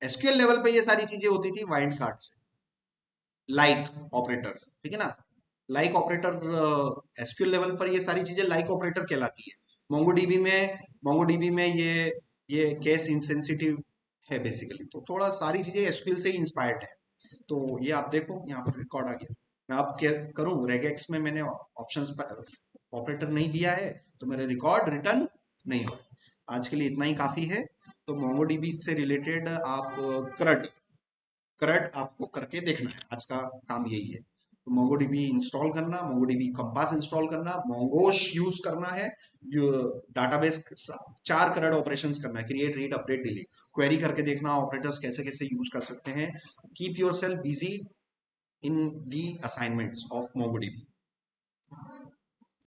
एसक्यूएल लेवल पे ये सारी चीजें होती थी वाइल्ड कार्ड से, लाइक ऑपरेटर, ठीक है ना, लाइक ऑपरेटर, एसक्यूएल लेवल पर ये सारी चीजें लाइक ऑपरेटर कहलाती है। मोंगोडीबी में ये केस इंसेंसिटिव है बेसिकली, तो थोड़ा सारी चीजें एसक्यूएल से ही इंस्पायर्ड है। तो ये आप देखो यहाँ पर रिकॉर्ड आ गया, मैं अब क्या करूं, रेगेक्स में मैंने ऑप्शंस ऑपरेटर नहीं दिया है तो मेरे रिकॉर्ड रिटर्न नहीं हो रहे। आज के लिए इतना ही काफी है। तो मोंगोडीबी से रिलेटेड आप करट करट आपको करके देखना है, आज का काम यही है। तो मोंगोडीबी इंस्टॉल करना, मोंगोडीबी कंपास इंस्टॉल करना, मोंगोश यूज करना है, डाटाबेस 4 करट ऑपरेशंस करना है, create, read, update, delete, query करके देखना ऑपरेटर्स कैसे कैसे यूज कर सकते हैं। Keep your self busy in the assignments of MongoDB.